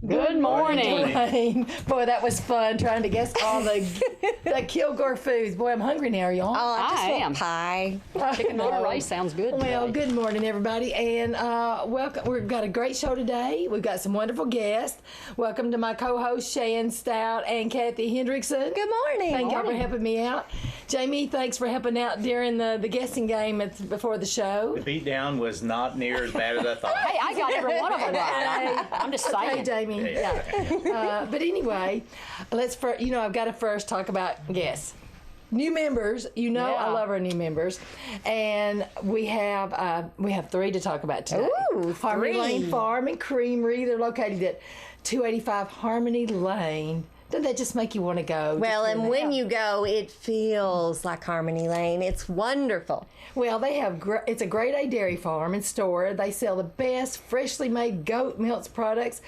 Good morning. Boy, that was fun trying to guess all the Kilgore foods. Boy, I'm hungry now, y'all. Oh, I just want am. pie. Chicken butter rice sounds good Well, today. good morning, everybody, and welcome. We've got a great show today. We've got some wonderful guests. Welcome to my co-hosts, Shan Stout and Kathy Hendrickson. Good morning. Thank y'all for helping me out. Jamie, thanks for helping out during the guessing game before the show. The beatdown was not near as bad as I thought. Hey, I got every one of them right. I'm just Okay, saying. Jamie. Yeah. But anyway, I've got to first talk about guests. New members, I Yeah. love our new members, and we have three to talk about today. Ooh, Harmony three. Lane Farm and Creamery. They're located at 285 Harmony Lane. Doesn't that just make you want to go? Well, and when you go, it feels like Harmony Lane. It's wonderful. Well, they have it's a grade A dairy farm and store. They sell the best freshly made goat milk products.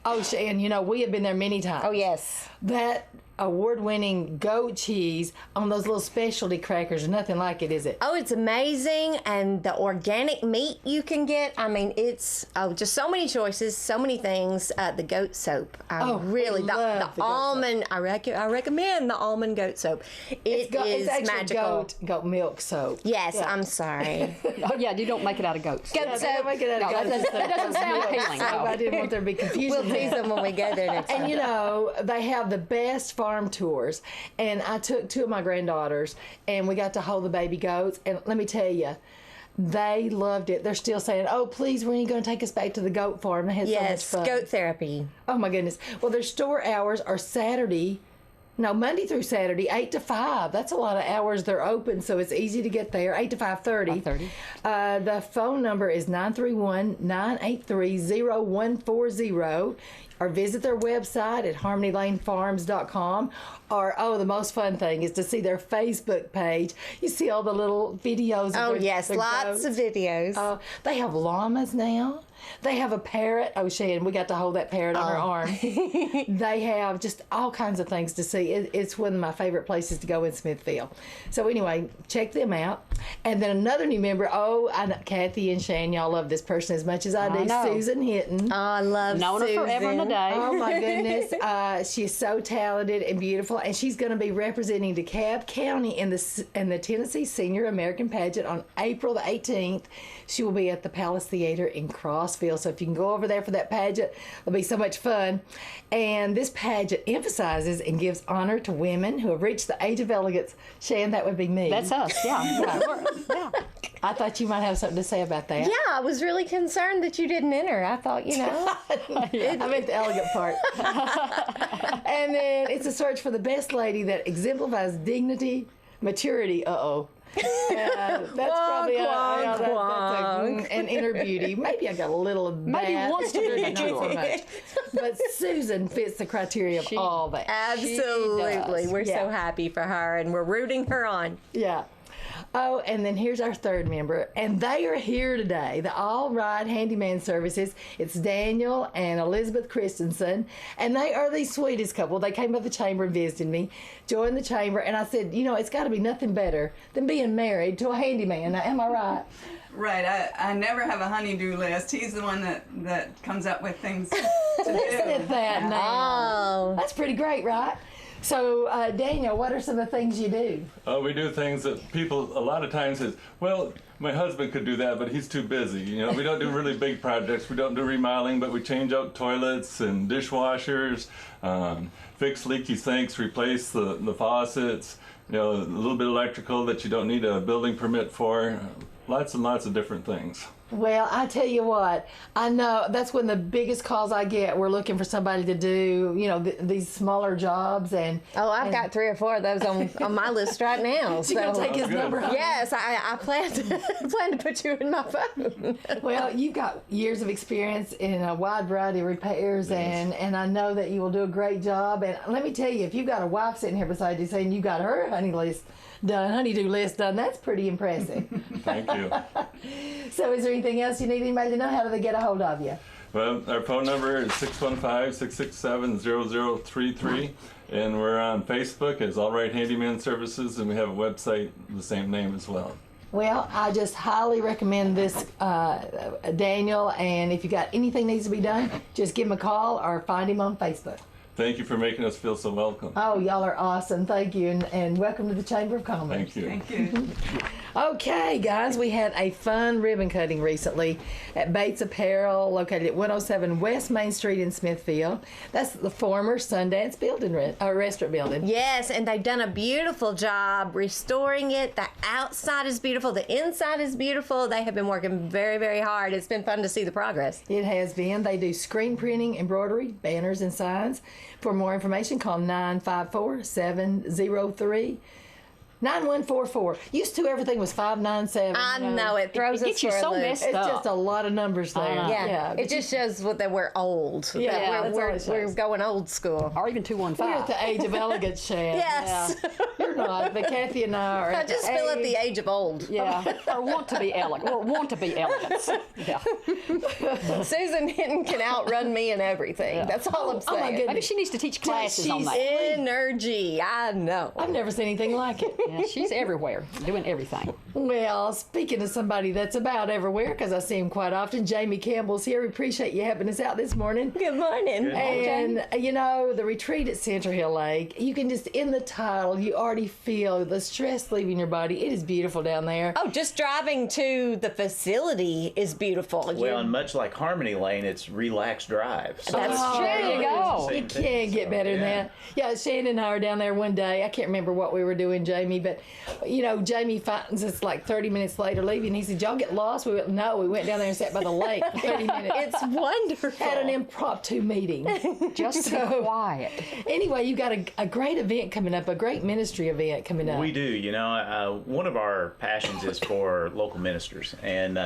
Oh, Shan, we have been there many times. Oh, yes. That award-winning goat cheese on those little specialty crackers, nothing like it, is it? Oh, it's amazing. And the organic meat you can get. I mean, it's just so many choices, so many things. The goat soap. I really, we the love the goat almond, I recommend the almond goat soap. It is It's actually magical. goat milk soap. Yes, Yeah. I'm sorry. Oh, yeah, you don't make it out of goats. Goat Yeah, they soap. don't make it out of No, goat that doesn't sound milk appealing, soap. no. I didn't want there to be confusion. We'll tease them when we go there next time. And they have the best farm tours. And I took two of my granddaughters, and we got to hold the baby goats. And let me tell you, they loved it. They're still saying, "Oh, please, when are you going to take us back to the goat farm?" They had Yes, so much fun. goat therapy. Oh my goodness. Well, their store hours are Monday through Saturday, 8 to 5. That's a lot of hours they're open, so it's easy to get there, 8 to 5:30. 5:30. The phone number is 931-983-0140, or visit their website at harmonylanefarms.com. Or, the most fun thing is to see their Facebook page. You see all the little videos of Oh, their, yes, their lots goats. of videos. They have llamas now. They have a parrot. Oh, Shan, we got to hold that parrot on her arm. They have just all kinds of things to see. It's one of my favorite places to go in Smithfield. So anyway, check them out. And then another new member. I know Kathy and Shan, y'all love this person as much as I do. know. Susan Hinton. Oh, I love Known her Susan. forever and a day. Oh my goodness, she's so talented and beautiful, and she's going to be representing DeKalb County in the Tennessee Senior American Pageant on April the 18th. She will be at the Palace Theater in Crossville, so if you can go over there for that pageant, it'll be so much fun. And this pageant emphasizes and gives honor to women who have reached the age of elegance. Shan, that would be me. That's us, yeah. Yeah. I thought you might have something to say about that. Yeah, I was really concerned that you didn't enter. I thought, I meant the elegant part. And then it's a search for the best lady that exemplifies dignity, maturity. That's probably an inner beauty. Maybe I got a little of Maybe that. wants to be Not so mature. much. But Susan fits the criteria of all that. absolutely. does. We're Yeah. so happy for her, and we're rooting her on. Yeah. Oh, and then here's our third member, and they are here today. The All Right Handyman Services. It's Daniel and Elizabeth Christensen, and they are the sweetest couple. They came by the chamber and visited me, joined the chamber, and I said, it's got to be nothing better than being married to a handyman. Now, am I right? Right, I never have a honeydew list. He's the one that comes up with things to do. Isn't it that now? Oh, That's pretty great, right? So, Daniel, what are some of the things you do? We do things that people a lot of times says, well, my husband could do that, but he's too busy. We don't do really big projects. We don't do remodeling, but we change out toilets and dishwashers, fix leaky sinks, replace the faucets, a little bit of electrical that you don't need a building permit for. Lots and lots of different things. Well, I tell you what, I know that's one of the biggest calls I get. We're looking for somebody to do, these smaller jobs. I've got 3 or 4 of those on my list right now. You're going to take his good. number home. Yes, I plan to put you in my phone. Well, you've got years of experience in a wide variety of repairs, and I know that you will do a great job. And let me tell you, if you've got a wife sitting here beside you saying you got her honeydew list done, that's pretty impressive. Thank you. So is there anything else you need anybody to know? How do they get a hold of you? Well, our phone number is 615-667-0033, and we're on Facebook as All Right Handyman Services, and we have a website the same name as well. Well, I just highly recommend this, Daniel, and if you got anything needs to be done, just give him a call or find him on Facebook. Thank you for making us feel so welcome. Oh, y'all are awesome. Thank you, and welcome to the Chamber of Commerce. Thank you. Thank you. Okay, guys, we had a fun ribbon cutting recently at Bates Apparel, located at 107 West Main Street in Smithfield. That's the former Sundance building, restaurant building. Yes, and they've done a beautiful job restoring it. The outside is beautiful. The inside is beautiful. They have been working very, very hard. It's been fun to see the progress. It has been. They do screen printing, embroidery, banners, and signs. For more information, call 954-703-9144. Used to everything was 597. I know it throws It us gets you for a so loop. messed It's up. just a lot of numbers there. Yeah, but it just shows that we're old. Yeah, That that's all we're, it we're shows. going old school. Or even we're at 215. the age of elegance, Shan. Yes, You're not, but Kathy and I are I at just the feel at the age. age of old. Yeah, or want to be elegant. Or want to be elegant. Yeah. Susan Hinton can outrun me in everything. That's all I'm Oh, my saying. goodness. Maybe she needs to teach classes on she's that. Energy, I know. I've never seen anything like it. Yeah, she's everywhere, doing everything. Well, speaking of somebody that's about everywhere, because I see him quite often, Jamie Campbell's here. We appreciate you helping us out this morning. Good morning. And, you know, the retreat at Center Hill Lake, you can just, in the title, you already feel the stress leaving your body. It is beautiful down there. Oh, just driving to the facility is beautiful. Well, and much like Harmony Lane, it's relaxed drive. So That's it's true. There you really go. the same You thing. can't get So, better than yeah. that. Yeah, Shannon and I were down there one day. I can't remember what we were doing, Jamie, but, you know, Jamie finds us like 30 minutes later leaving. He said, y'all get lost? We went, no, we went down there and sat by the lake for 30 minutes. It's wonderful. Had an impromptu meeting. Just to be quiet. Anyway, you got a great event coming up, a great ministry event coming up. We do. You know, one of our passions is for local ministers and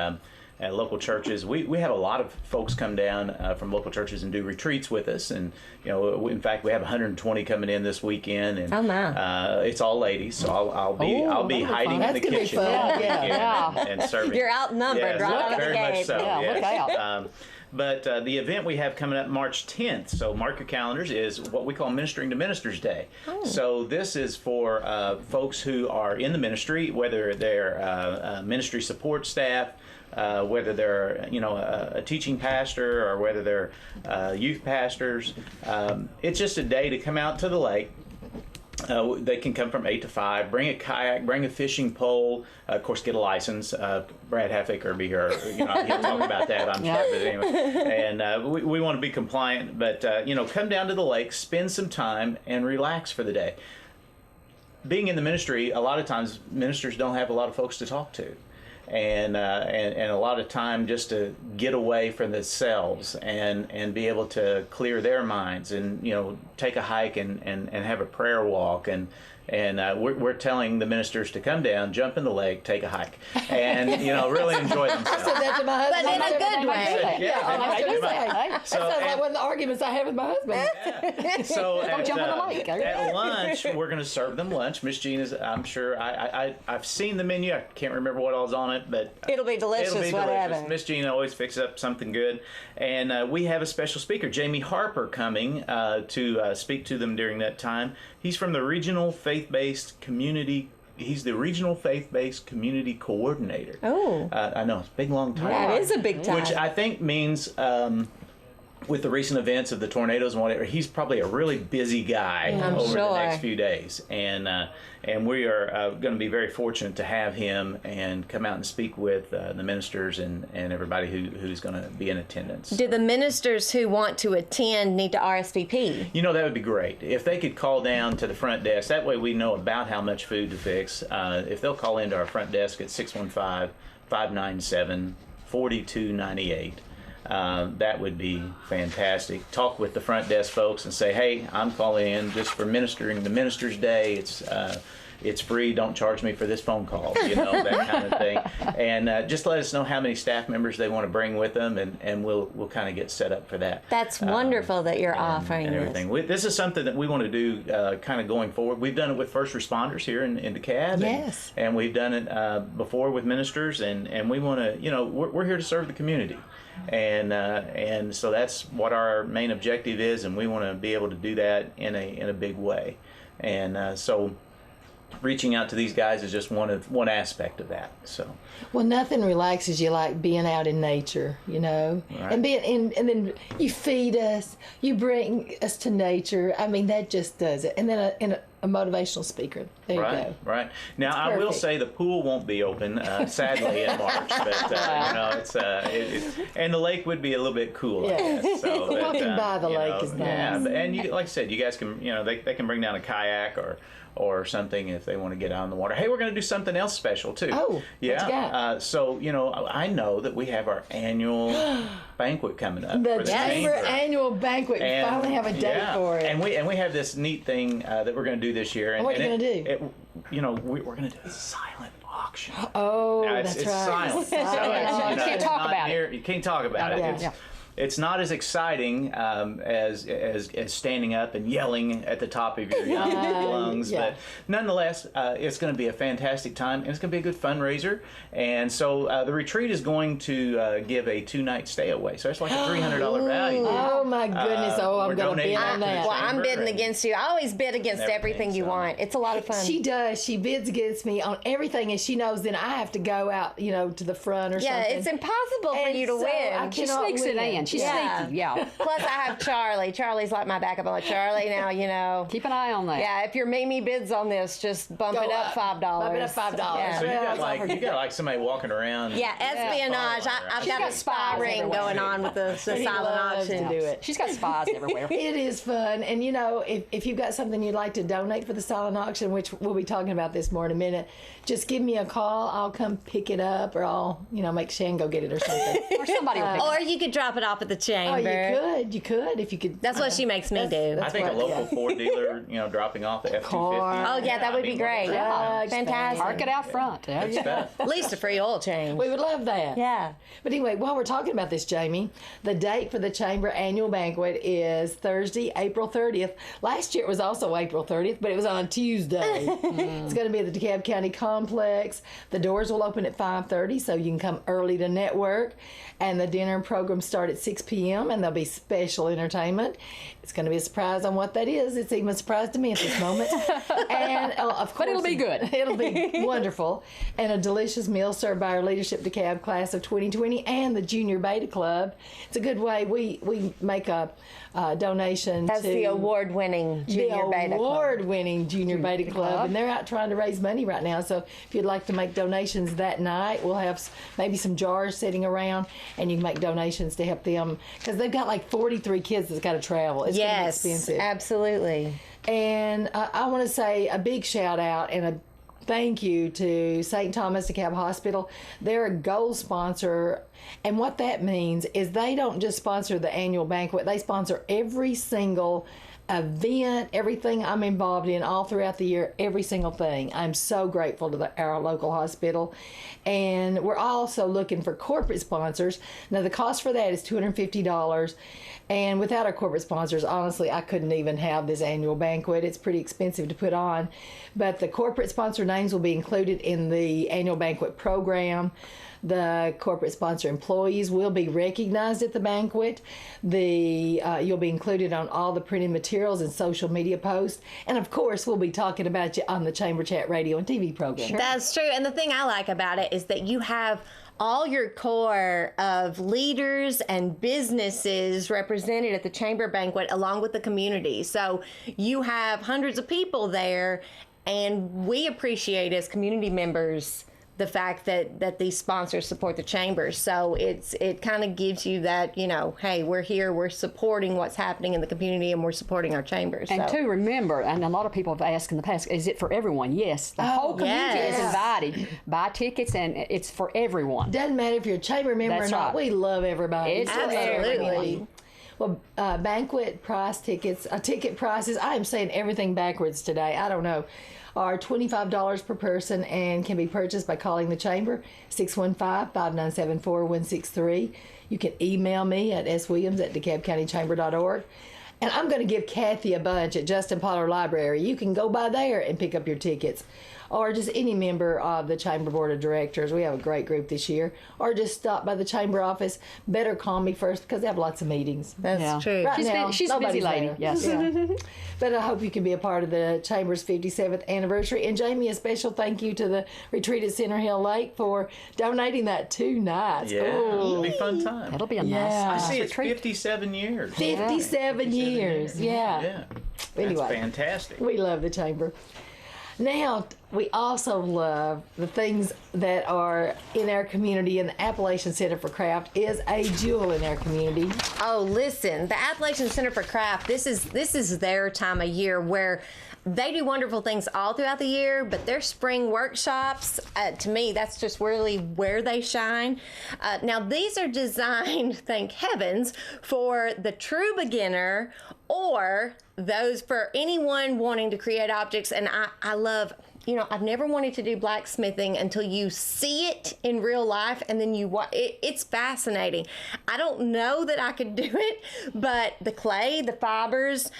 at local churches. We have a lot of folks come down from local churches and do retreats with us. And, you know, in fact, we have 120 coming in this weekend. And Oh, my. it's all ladies, so I'll be that'll hiding be fun. in That's the gonna be kitchen fun. all Yeah, weekend yeah. and serving. You're outnumbered Yes, right out of the very much gate. so. Yeah, yes. look out. But the event we have coming up March 10th, so mark your calendars, is what we call Ministering to Ministers Day. So this is for folks who are in the ministry, whether they're ministry support staff, whether they're a teaching pastor, or whether they're youth pastors. It's just a day to come out to the lake. They can come from 8 to 5, bring a kayak, bring a fishing pole, of course get a license. Brad Halfaker will be here, he'll talk about that, I'm sure, but anyway. And we want to be compliant, but come down to the lake, spend some time, and relax for the day. Being in the ministry, a lot of times ministers don't have a lot of folks to talk to. And a lot of time just to get away from themselves and be able to clear their minds and take a hike and have a prayer walk and we're telling the ministers to come down, jump in the lake, take a hike, and really enjoy I themselves. said that to my husband. But in a good way. Yeah, I was Yeah. going to say. Hey, That sounds like one of the arguments I have with my husband. So at, jump in the lake. at lunch, we're going to serve them lunch. Miss Jean is, I'm sure, I've seen the menu. I can't remember what all's on it, but It'll be delicious, It'll be whatever. delicious. Miss Jean always fixes up something good. And we have a special speaker, Jamie Harper, coming to speak to them during that time. He's from the Regional Faith-Based Community. He's the Regional Faith-Based Community Coordinator. Oh. I know, it's a big, long title. That is a big time. Which I think means, with the recent events of the tornadoes and whatever, he's probably a really busy guy I'm over sure. the next few days. And we are going to be very fortunate to have him and come out and speak with the ministers and everybody who's going to be in attendance. Do the ministers who want to attend need to RSVP? That would be great. If they could call down to the front desk, that way we know about how much food to fix. If they'll call into our front desk at 615-597-4298, that would be fantastic. Talk with the front desk folks and say, hey, I'm calling in just for Ministering the Minister's Day. It's free. Don't charge me for this phone call, that kind of thing. And just let us know how many staff members they want to bring with them, and we'll kind of get set up for that. That's wonderful that you're offering and this. everything. This is something that we want to do kind of going forward. We've done it with first responders here in DeKalb. Yes. And we've done it before with ministers, and we want to, we're here to serve the community. And so that's what our main objective is, and we want to be able to do that in a big way. And so reaching out to these guys is just one aspect of that. So. Well, nothing relaxes you like being out in nature, you know, Right. and then you feed us, you bring us to nature. I mean, that just does it. And then a motivational speaker. There you go. Right. Now, I will perfect. say the pool won't be open, sadly, in March. But and the lake would be a little bit cool. Yeah. I guess. So, but, Walking by the you lake know, is Yeah, nice. and like I said, you guys can, they can bring down a kayak or something if they want to get out on the water. Hey, we're going to do something else special too. Oh, what you yeah. got? So I know that we have our annual banquet coming up. The for Chamber annual banquet. We And- finally have a date yeah, for it. And we have this neat thing that we're going to do this year. And what are you and going to do? We're going to do a silent auction. Oh, Now, that's it's right. silent. So You can't it's talk not about it. You can't talk about it. Yeah. It's not as exciting as standing up and yelling at the top of your lungs, yeah. but nonetheless, it's going to be a fantastic time, and it's going to be a good fundraiser. And so the retreat is going to give a 2-night stay away, so it's like a $300 value. Oh my goodness! we're I'm going to bid donating on to the that. Well, I'm Chamber bidding and against you. I always bid against everything, everything you so. want. It's a lot of fun. She does. She bids against me on everything, and she knows then I have to go out, to the front or yeah, something. it's impossible for And you to so I win. She cannot sneaks it win. in. She's Yeah. sneaky. Yeah. Plus, I have Charlie. Charlie's like my backup. I'm like, Charlie, now, Keep an eye on that. yeah, if your Mimi bids on this, just bump Go it up up. $5. Bump it up $5. Yeah. So Well, you got like somebody walking around. Yeah, espionage. I've She's got got a spy spies ring everywhere. going on with the silent loves auction. to do it. She's got spies everywhere. It is fun, and if you've got something you'd like to donate for the silent auction, which we'll be talking about this more in a minute, just give me a call. I'll come pick it up, or I'll make Shan go get it or something. Or somebody will pick it up. Or you could drop it off at the Oh, chamber. you could if you could. That's what she makes me do. I think a local Ford dealer, dropping off the F-250. Oh, yeah, that would be great. Yeah, Fantastic. Park it out front. There Good you go. stuff. At least a free oil change. We would love that. Yeah. But anyway, while we're talking about this, Jamie, the date for the Chamber annual banquet is Thursday, April 30th. Last year it was also April 30th, but it was on a Tuesday. It's going to be at the DeKalb County Complex. The doors will open at 5:30, so you can come early to network. And the dinner and program start at 6 p.m., and there'll be special entertainment. It's going to be a surprise on what that is. It's even a surprise to me at this moment. And of course, But it'll be good. It'll be wonderful. And a delicious meal served by our Leadership DeKalb class of 2020 and the Junior Beta Club. It's a good way. We make a donation That's to the award-winning Junior Beta Club. award-winning Junior Beta Club, and they're out trying to raise money right now. So if you'd like to make donations that night, we'll have maybe some jars sitting around, and you can make donations to help them because they've got like 43 kids that's got to travel. It's gonna be Yes, expensive. absolutely. And I want to say a big shout out and a thank you to St. Thomas DeKalb Hospital. They're a gold sponsor, and what that means is they don't just sponsor the annual banquet, they sponsor every single event, everything I'm involved in all throughout the year, every single thing. I'm so grateful to our local hospital. And we're also looking for corporate sponsors. Now the cost for that is $250. And without our corporate sponsors, honestly, I couldn't even have this annual banquet. It's pretty expensive to put on. But the corporate sponsor names will be included in the annual banquet program. The corporate sponsor employees will be recognized at the banquet. You'll be included on all the printed materials and social media posts. And of course, we'll be talking about you on the Chamber Chat radio and TV program. That's true. And the thing I like about it is that you have all your core of leaders and businesses represented at the chamber banquet along with the community. So you have hundreds of people there, and we appreciate as community members the fact that these sponsors support the chamber. So it kind of gives you that, hey, we're here, we're supporting what's happening in the community, and we're supporting our chambers. And so. to remember, and a lot of people have asked in the past, is it for everyone? Yes. The whole community yes. is invited. Buy tickets, and it's for everyone. Doesn't matter if you're a chamber member That's or not. right. We love everybody. It's for Absolutely. everyone. Well, banquet price tickets, ticket prices, I am saying everything backwards today. I don't know. Are $25 per person and can be purchased by calling the chamber, 615-597-4163. You can email me at swilliams@DeKalbCountyChamber.org. And I'm going to give Kathy a bunch at Justin Pollard Library. You can go by there and pick up your tickets. or just any member of the Chamber Board of Directors. We have a great group this year. Or just stop by the Chamber office. Better call me first because they have lots of meetings. That's true. Right now, She's a busy nobody's lady. there. Yes. Yeah. But I hope you can be a part of the Chamber's 57th anniversary. And Jamie, a special thank you to the Retreat at Center Hill Lake for donating that 2 nights. Yeah, it'll be a fun time. That'll be a Yeah. nice I see it's retreat. 57 years. 57 years. Yeah. Yeah. Anyway. That's fantastic. We love the Chamber. Now, we also love the things that are in our community, and the Appalachian Center for Craft is a jewel in our community. Oh, listen, the Appalachian Center for Craft, this is their time of year where they do wonderful things all throughout the year, but their spring workshops, to me, that's just really where they shine. Now, these are designed, thank heavens, for the true beginner or those for anyone wanting to create objects. And I love, I've never wanted to do blacksmithing until you see it in real life, and then it's fascinating. I don't know that I could do it, but the clay, the fibers,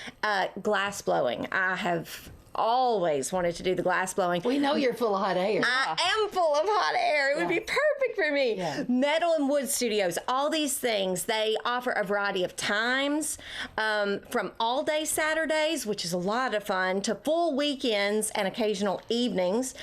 glass blowing, I have always wanted to do the glass blowing. We know you're full of hot air. I am full of hot air. It would be perfect for me. Yeah. Metal and wood studios, all these things, they offer a variety of times, from all day Saturdays, which is a lot of fun, to full weekends and occasional evenings.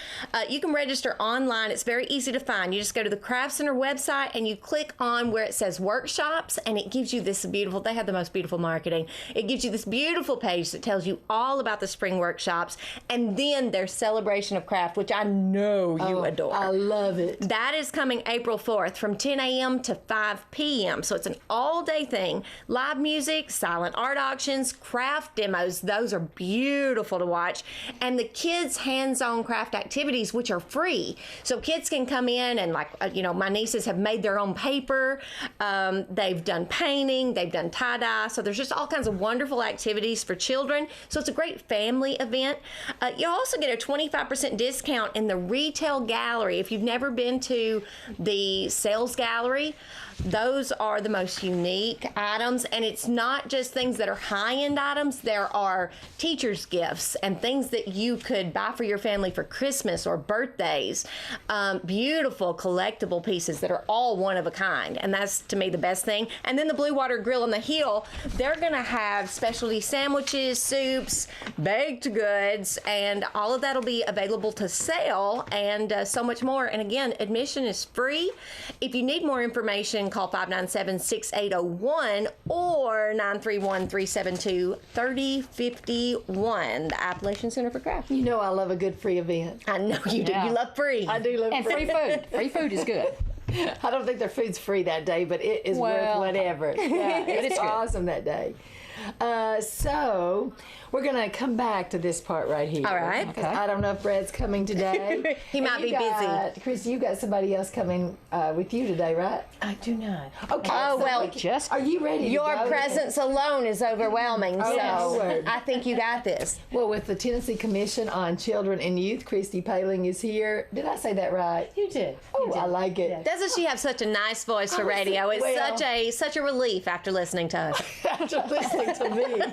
You can register online. It's very easy to find. You just go to the Craft Center website and you click on where it says workshops, and it gives you this beautiful, they have the most beautiful marketing. It gives you this beautiful page that tells you all about the spring workshops, and then their celebration of craft, which I know you adore. I love it. That is coming April 4th from 10 a.m. to 5 p.m. So it's an all-day thing. Live music, silent art auctions, craft demos. Those are beautiful to watch. And the kids' hands-on craft activities, which are free. So kids can come in and, my nieces have made their own paper. They've done painting. They've done tie-dye. So there's just all kinds of wonderful activities for children. So it's a great family event. You'll also get a 25% discount in the retail gallery. If you've never been to the sales gallery, those are the most unique items, and it's not just things that are high-end items. There are teachers' gifts and things that you could buy for your family for Christmas or birthdays. Beautiful collectible pieces that are all one of a kind, and that's, to me, the best thing. And then the Blue Water Grill on the hill, they're going to have specialty sandwiches, soups, baked goods, and all of that will be available to sale, and so much more. And again, admission is free. If you need more information, call 597-6801 or 931-372-3051, the Appalachian Center for Craft. You know I love a good free event. I know you do. Yeah. You love free. I do love And free food. Free food is good. I don't think their food's free that day, but it is worth Well, whatever. Yeah, it's good. awesome that day. So we're going to come back to this part right here. All right. Okay. I don't know if Brad's coming today. He might be busy. Christy, you got somebody else coming with you today, right? I do not. Okay. Oh, so well, Just are you ready to Your go? presence alone is overwhelming, Oh, so Lord. I think you got this. Well, with the Tennessee Commission on Children and Youth, Christy Paling is here. Did I say that right? You did. Oh, You did. I like it. Yes. Doesn't she have such a nice voice for radio? It's well- such a relief after listening to us. After listening to me.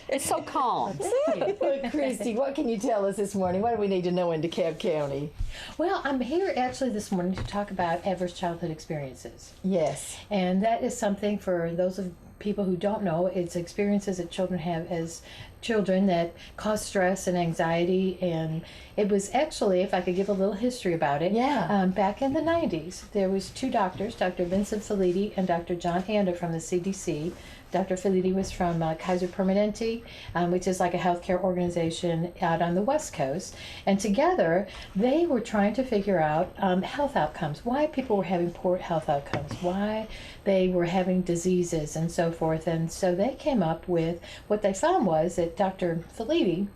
it's so calm. Look, Christy, what can you tell us this morning? What do we need to know in DeKalb County? Well, I'm here actually this morning to talk about adverse childhood experiences. Yes. And that is something for those of people who don't know. It's experiences that children have as children that cause stress and anxiety. And it was actually, if I could give a little history about it, Yeah. back in the 90s, there was 2 doctors, Dr. Vincent Filiti and Dr. John Anda from the CDC. Dr. Filiti was from Kaiser Permanente, which is like a healthcare organization out on the West Coast. And together, they were trying to figure out health outcomes, why people were having poor health outcomes, why they were having diseases and so forth. And so they came up with, what they found was that Dr. Filiti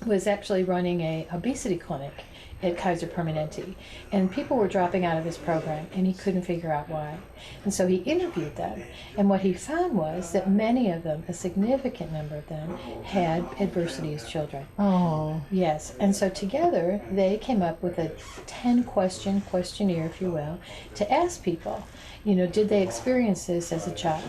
was actually running a obesity clinic at Kaiser Permanente, and people were dropping out of his program, and he couldn't figure out why. And so he interviewed them, and what he found was that many of them, a significant number of them, had adversity as children. Oh. Yes, and so together they came up with a 10-question questionnaire, if you will, to ask people, did they experience this as a child?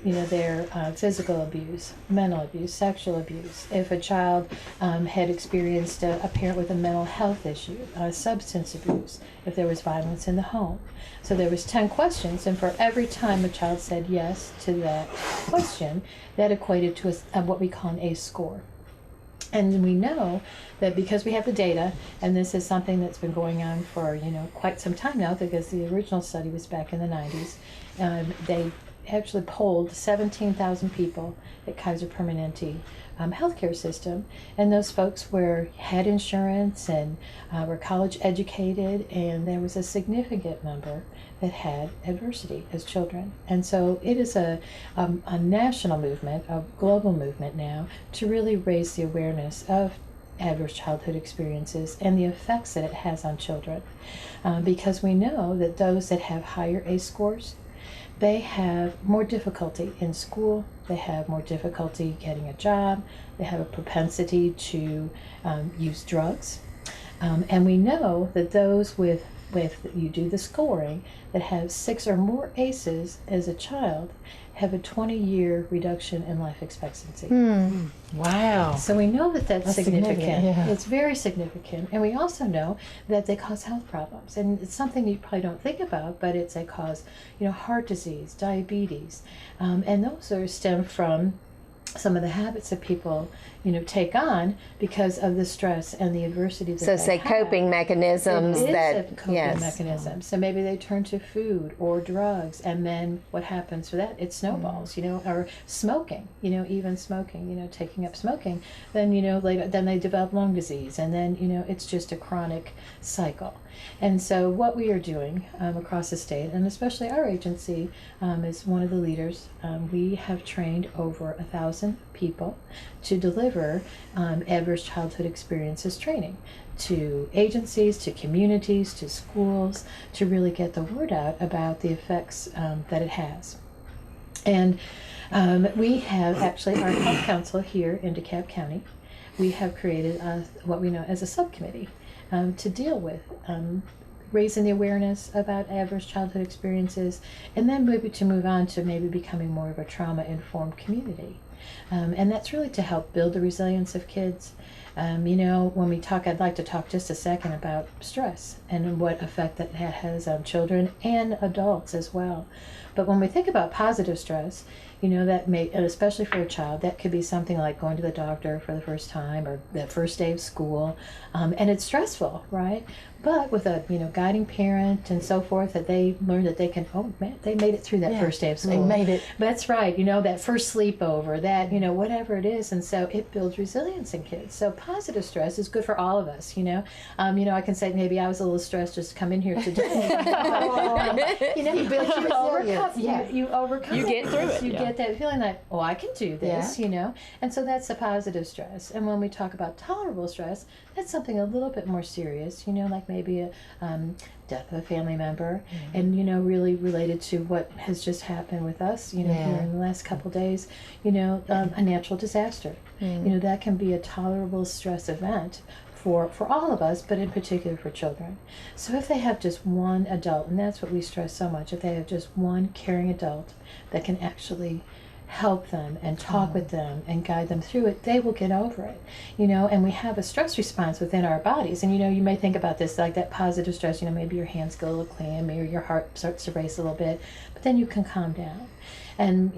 their physical abuse, mental abuse, sexual abuse. If a child had experienced a parent with a mental health issue, substance abuse, if there was violence in the home. So there was 10 questions, and for every time a child said yes to that question, that equated to what we call an ACE score. And we know that because we have the data, and this is something that's been going on for quite some time now, because the original study was back in the 90s. They actually polled 17,000 people at Kaiser Permanente healthcare system, and those folks had insurance and were college educated, and there was a significant number that had adversity as children. And so it is a national movement, a global movement now, to really raise the awareness of adverse childhood experiences and the effects that it has on children. Because we know that those that have higher ACE scores, they have more difficulty in school, they have more difficulty getting a job, they have a propensity to use drugs. And we know that those with you do the scoring, that have 6 or more ACEs as a child have a 20-year reduction in life expectancy. Wow. So we know that that's significant. yeah. It's very significant. And we also know that they cause health problems. And it's something you probably don't think about, but they cause, heart disease, diabetes. And those stem from some of the habits that people, take on because of the stress and the adversity that So they say have. coping mechanisms It is that, a coping yes. mechanism. So maybe they turn to food or drugs, and then what happens for that? It snowballs, or smoking, even smoking, taking up smoking. Then, later, then they develop lung disease, and then, it's just a chronic cycle. And so what we are doing across the state, and especially our agency is one of the leaders, we have trained over 1,000 people to deliver adverse childhood experiences training to agencies, to communities, to schools, to really get the word out about the effects that it has. And we have actually our health council here in DeKalb County. We have created what we know as a subcommittee to deal with raising the awareness about adverse childhood experiences, and then maybe to move on to maybe becoming more of a trauma-informed community. And that's really to help build the resilience of kids. When we talk, I'd like to talk just a second about stress and what effect that has on children and adults as well. But when we think about positive stress, that may, and especially for a child, that could be something like going to the doctor for the first time or the first day of school. And it's stressful, right? But with a, guiding parent and so forth, that they learn that they can, oh man, they made it through that first day of school. They made it. That's right. That first sleepover, that, whatever it is. And so it builds resilience in kids. So positive stress is good for all of us, I can say maybe I was a little stressed just to come in here today. You build your resilience. You overcome. You get through it. You get that feeling like, oh, I can do this, And so that's the positive stress. And when we talk about tolerable stress, that's something a little bit more serious, like maybe a death of a family member, and really related to what has just happened with us, here in the last couple days, a natural disaster. That can be a tolerable stress event for all of us, but in particular for children. So if they have just one adult, and that's what we stress so much, if they have just one caring adult that can actually help them and talk with them and guide them through it, they will get over it, and we have a stress response within our bodies. And you may think about this like that positive stress, maybe your hands go a little clammy or your heart starts to race a little bit, but then you can calm down. And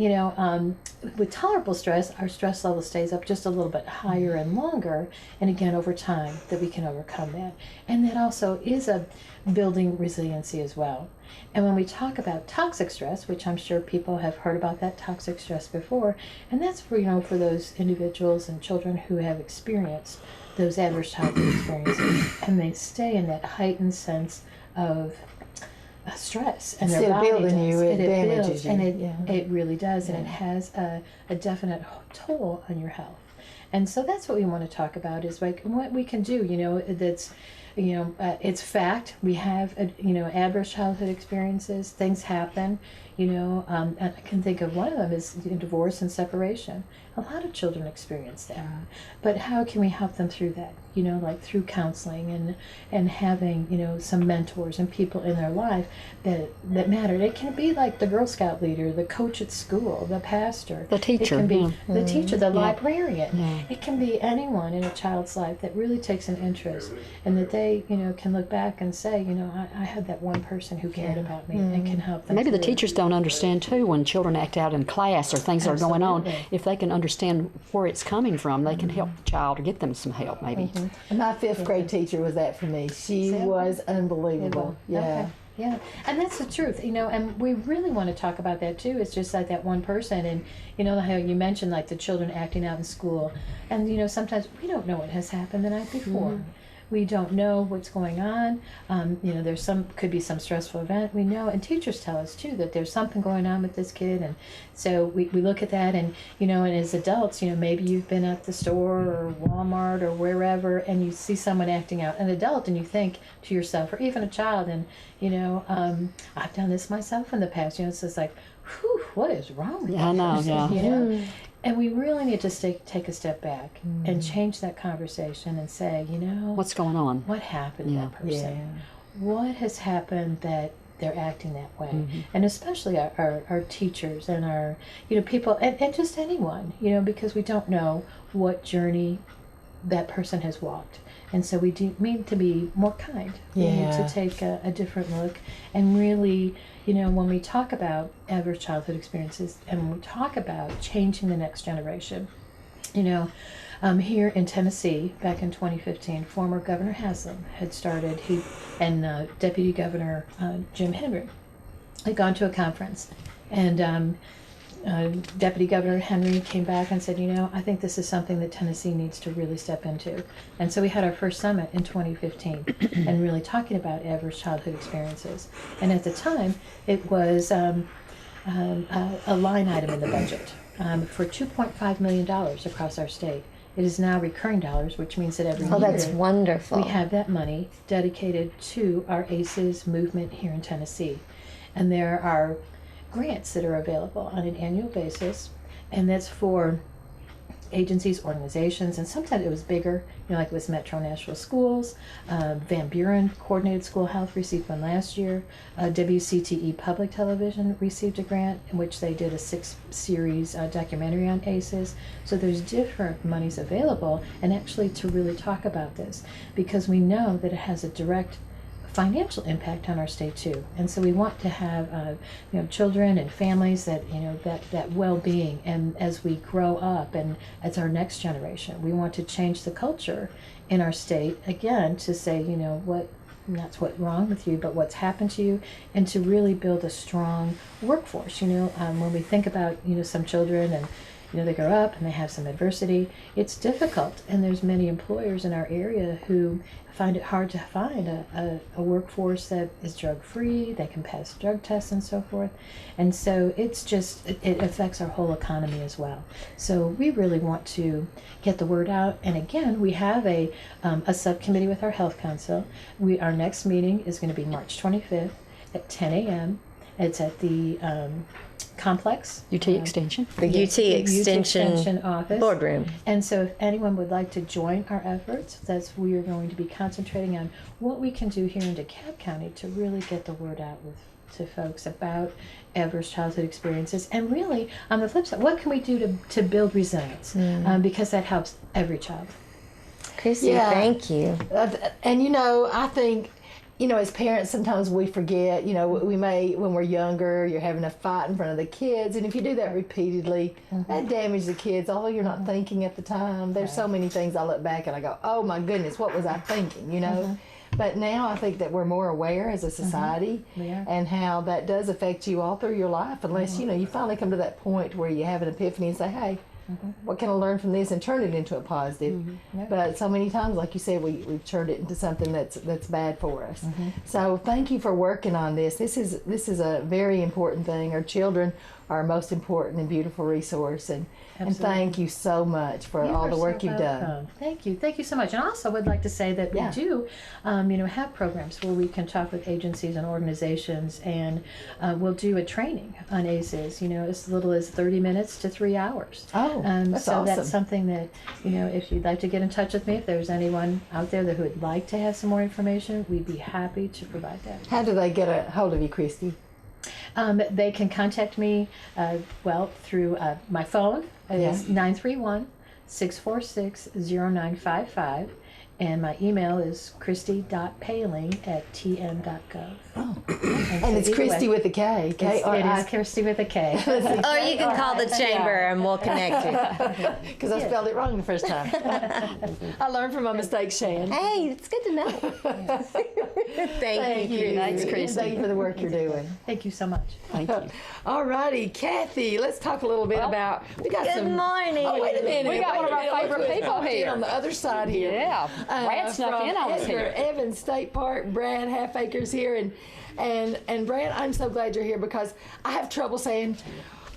with tolerable stress, our stress level stays up just a little bit higher and longer, and again over time that we can overcome that. And that also is a building resiliency as well. And when we talk about toxic stress, which I'm sure people have heard about that toxic stress before, and that's for for those individuals and children who have experienced those adverse childhood experiences, and they stay in that heightened sense of stress, and their body does. It damages builds, you. and it really does, and it has a definite toll on your health. And so that's what we want to talk about, is like what we can do. That's it's fact. We have adverse childhood experiences. Things happen. And I can think of one of them is divorce and separation. A lot of children experience that. But how can we help them through that? Like through counseling and having, some mentors and people in their life that matter. It can be like the Girl Scout leader, the coach at school, the pastor. The teacher. It can be the teacher, the librarian. Yeah. It can be anyone in a child's life that really takes an interest and that they, can look back and say, I had that one person who cared about me and can help them. Maybe the through teachers don't understand too when children act out in class or things that are going on. Absolutely. If they can understand where it's coming from, they can help the child or get them some help maybe. And my fifth grade teacher was that for me. She was unbelievable. Yeah. Okay. Yeah, and that's the truth, and we really want to talk about that too. It's just like that one person, and how you mentioned like the children acting out in school, and sometimes we don't know what has happened the night before. We don't know what's going on. There's could be some stressful event. We know, and teachers tell us too that there's something going on with this kid, and so we look at that, and and as adults, maybe you've been at the store or Walmart or wherever, and you see someone acting out, an adult, and you think to yourself, or even a child, and I've done this myself in the past. It's just like, whew, what is wrong with that person? Yeah. And we really need to take a step back and change that conversation and say, What's going on? What happened to that person? Yeah. What has happened that they're acting that way? And especially our teachers and our, people, and just anyone, because we don't know what journey that person has walked. And so we do need to be more kind. We need to take a different look and really, when we talk about adverse childhood experiences and when we talk about changing the next generation, here in Tennessee back in 2015, former Governor Haslam had started, and Deputy Governor Jim Henry had gone to a conference, and Deputy Governor Henry came back and said, I think this is something that Tennessee needs to really step into. And so we had our first summit in 2015 and really talking about adverse childhood experiences. And at the time, it was a line item in the budget for $2.5 million across our state. It is now recurring dollars, which means that every year that's wonderful. we have that money dedicated to our ACEs movement here in Tennessee. And there are grants that are available on an annual basis, and that's for agencies, organizations, and sometimes it was bigger, like it was Metro Nashville Schools, Van Buren Coordinated School Health received one last year, WCTE Public Television received a grant in which they did a 6-series documentary on ACEs. So there's different monies available, and actually to really talk about this, because we know that it has a direct financial impact on our state too, and so we want to have children and families that that well-being, and as we grow up and as our next generation, we want to change the culture in our state again to say not what's wrong with you, but what's happened to you, and to really build a strong workforce. When we think about some children and they grow up and they have some adversity, it's difficult, and there's many employers in our area who find it hard to find a workforce that is drug-free, that can pass drug tests and so forth. And so it affects our whole economy as well. So we really want to get the word out. And again, we have a subcommittee with our health council. Our next meeting is going to be March 25th at 10 a.m. It's at the complex. UT Extension. The UT Extension office. boardroom. And so if anyone would like to join our efforts, we are going to be concentrating on what we can do here in DeKalb County to really get the word out to folks about adverse childhood experiences. And really, on the flip side, what can we do to build resilience? Because that helps every child. Chrissy, thank you. And I think, as parents, sometimes we forget, we may, when we're younger, you're having a fight in front of the kids, and if you do that repeatedly, that damages the kids, although you're not thinking at the time. There's so many things I look back and I go, oh my goodness, what was I thinking, But now I think that we're more aware as a society and how that does affect you all through your life, unless, you finally come to that point where you have an epiphany and say, hey, what can I learn from this and turn it into a positive? But so many times, like you said, we've turned it into something that's bad for us. So thank you for working on this. This is a very important thing. Our children are our most important and beautiful resource, and thank you so much for all the work you've done. Thank you so much. And I also would like to say that we do, have programs where we can talk with agencies and organizations, and we'll do a training on ACEs. As little as 30 minutes to 3 hours. Oh, that's so awesome. That's something that if you'd like to get in touch with me, if there's anyone out there who would like to have some more information, we'd be happy to provide that. How do they get a hold of you, Christy? They can contact me, through my phone. It is 931-646-0955. And my email is christy.paling@tn.gov. Oh. And it's Christy with a K. It is Christy with a K. Or you can call the chamber and we'll connect you. Because I spelled it wrong the first time. I learned from my mistakes, Shan. Hey, it's good to know. Thank you. Thanks, Christy. Thank you for the work you're doing. Thank you so much. Thank you. All righty, Kathy, let's talk a little bit about. We got Good morning. Oh, wait a minute. We got one of our favorite people here. On the other side here. Yeah. Brad snuck in on us Edgar here. Evans State Park. Brad Half Acres here, and Brad, I'm so glad you're here because I have trouble saying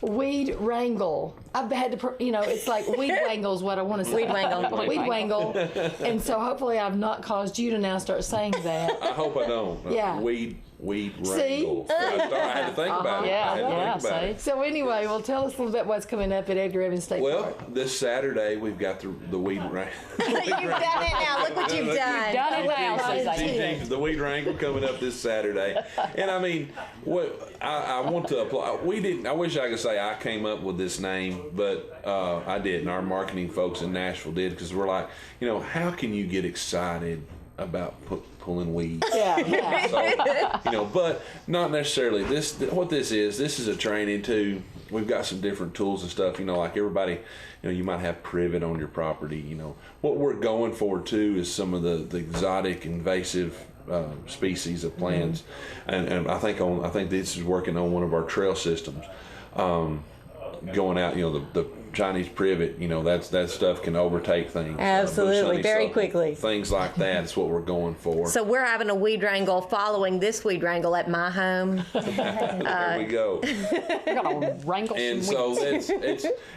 weed wrangle. I've had to, it's like weed wangle is what I want to say. Weed wangle. Weed wangle. And so hopefully I've not caused you to now start saying that. I hope I don't. Yeah. Weed See? wrangle. I had to think about it. I had to think about it. So anyway, well, tell us a little bit what's coming up at Edgar Evans State Park. Well, this Saturday we've got the weed wrangle. You've done it now. Look what you've done. Done it now, Susie. The weed wrangle coming up this Saturday, and I mean, what I want to apply. We didn't. I wish I could say I came up with this name, but I didn't. Our marketing folks in Nashville did, because we're like, how can you get excited about pulling weeds? Yeah. So, but not necessarily. What this is a training too. We've got some different tools and stuff. Like everybody, you might have privet on your property. What we're going for too is some of the exotic invasive species of plants, and I think this is working on one of our trail systems. Going out, the Chinese privet, that stuff can overtake things. Absolutely, very quickly. Things like that is what we're going for. So we're having a weed wrangle following this weed wrangle at my home. There we go. We're gonna wrangle And some so weeds.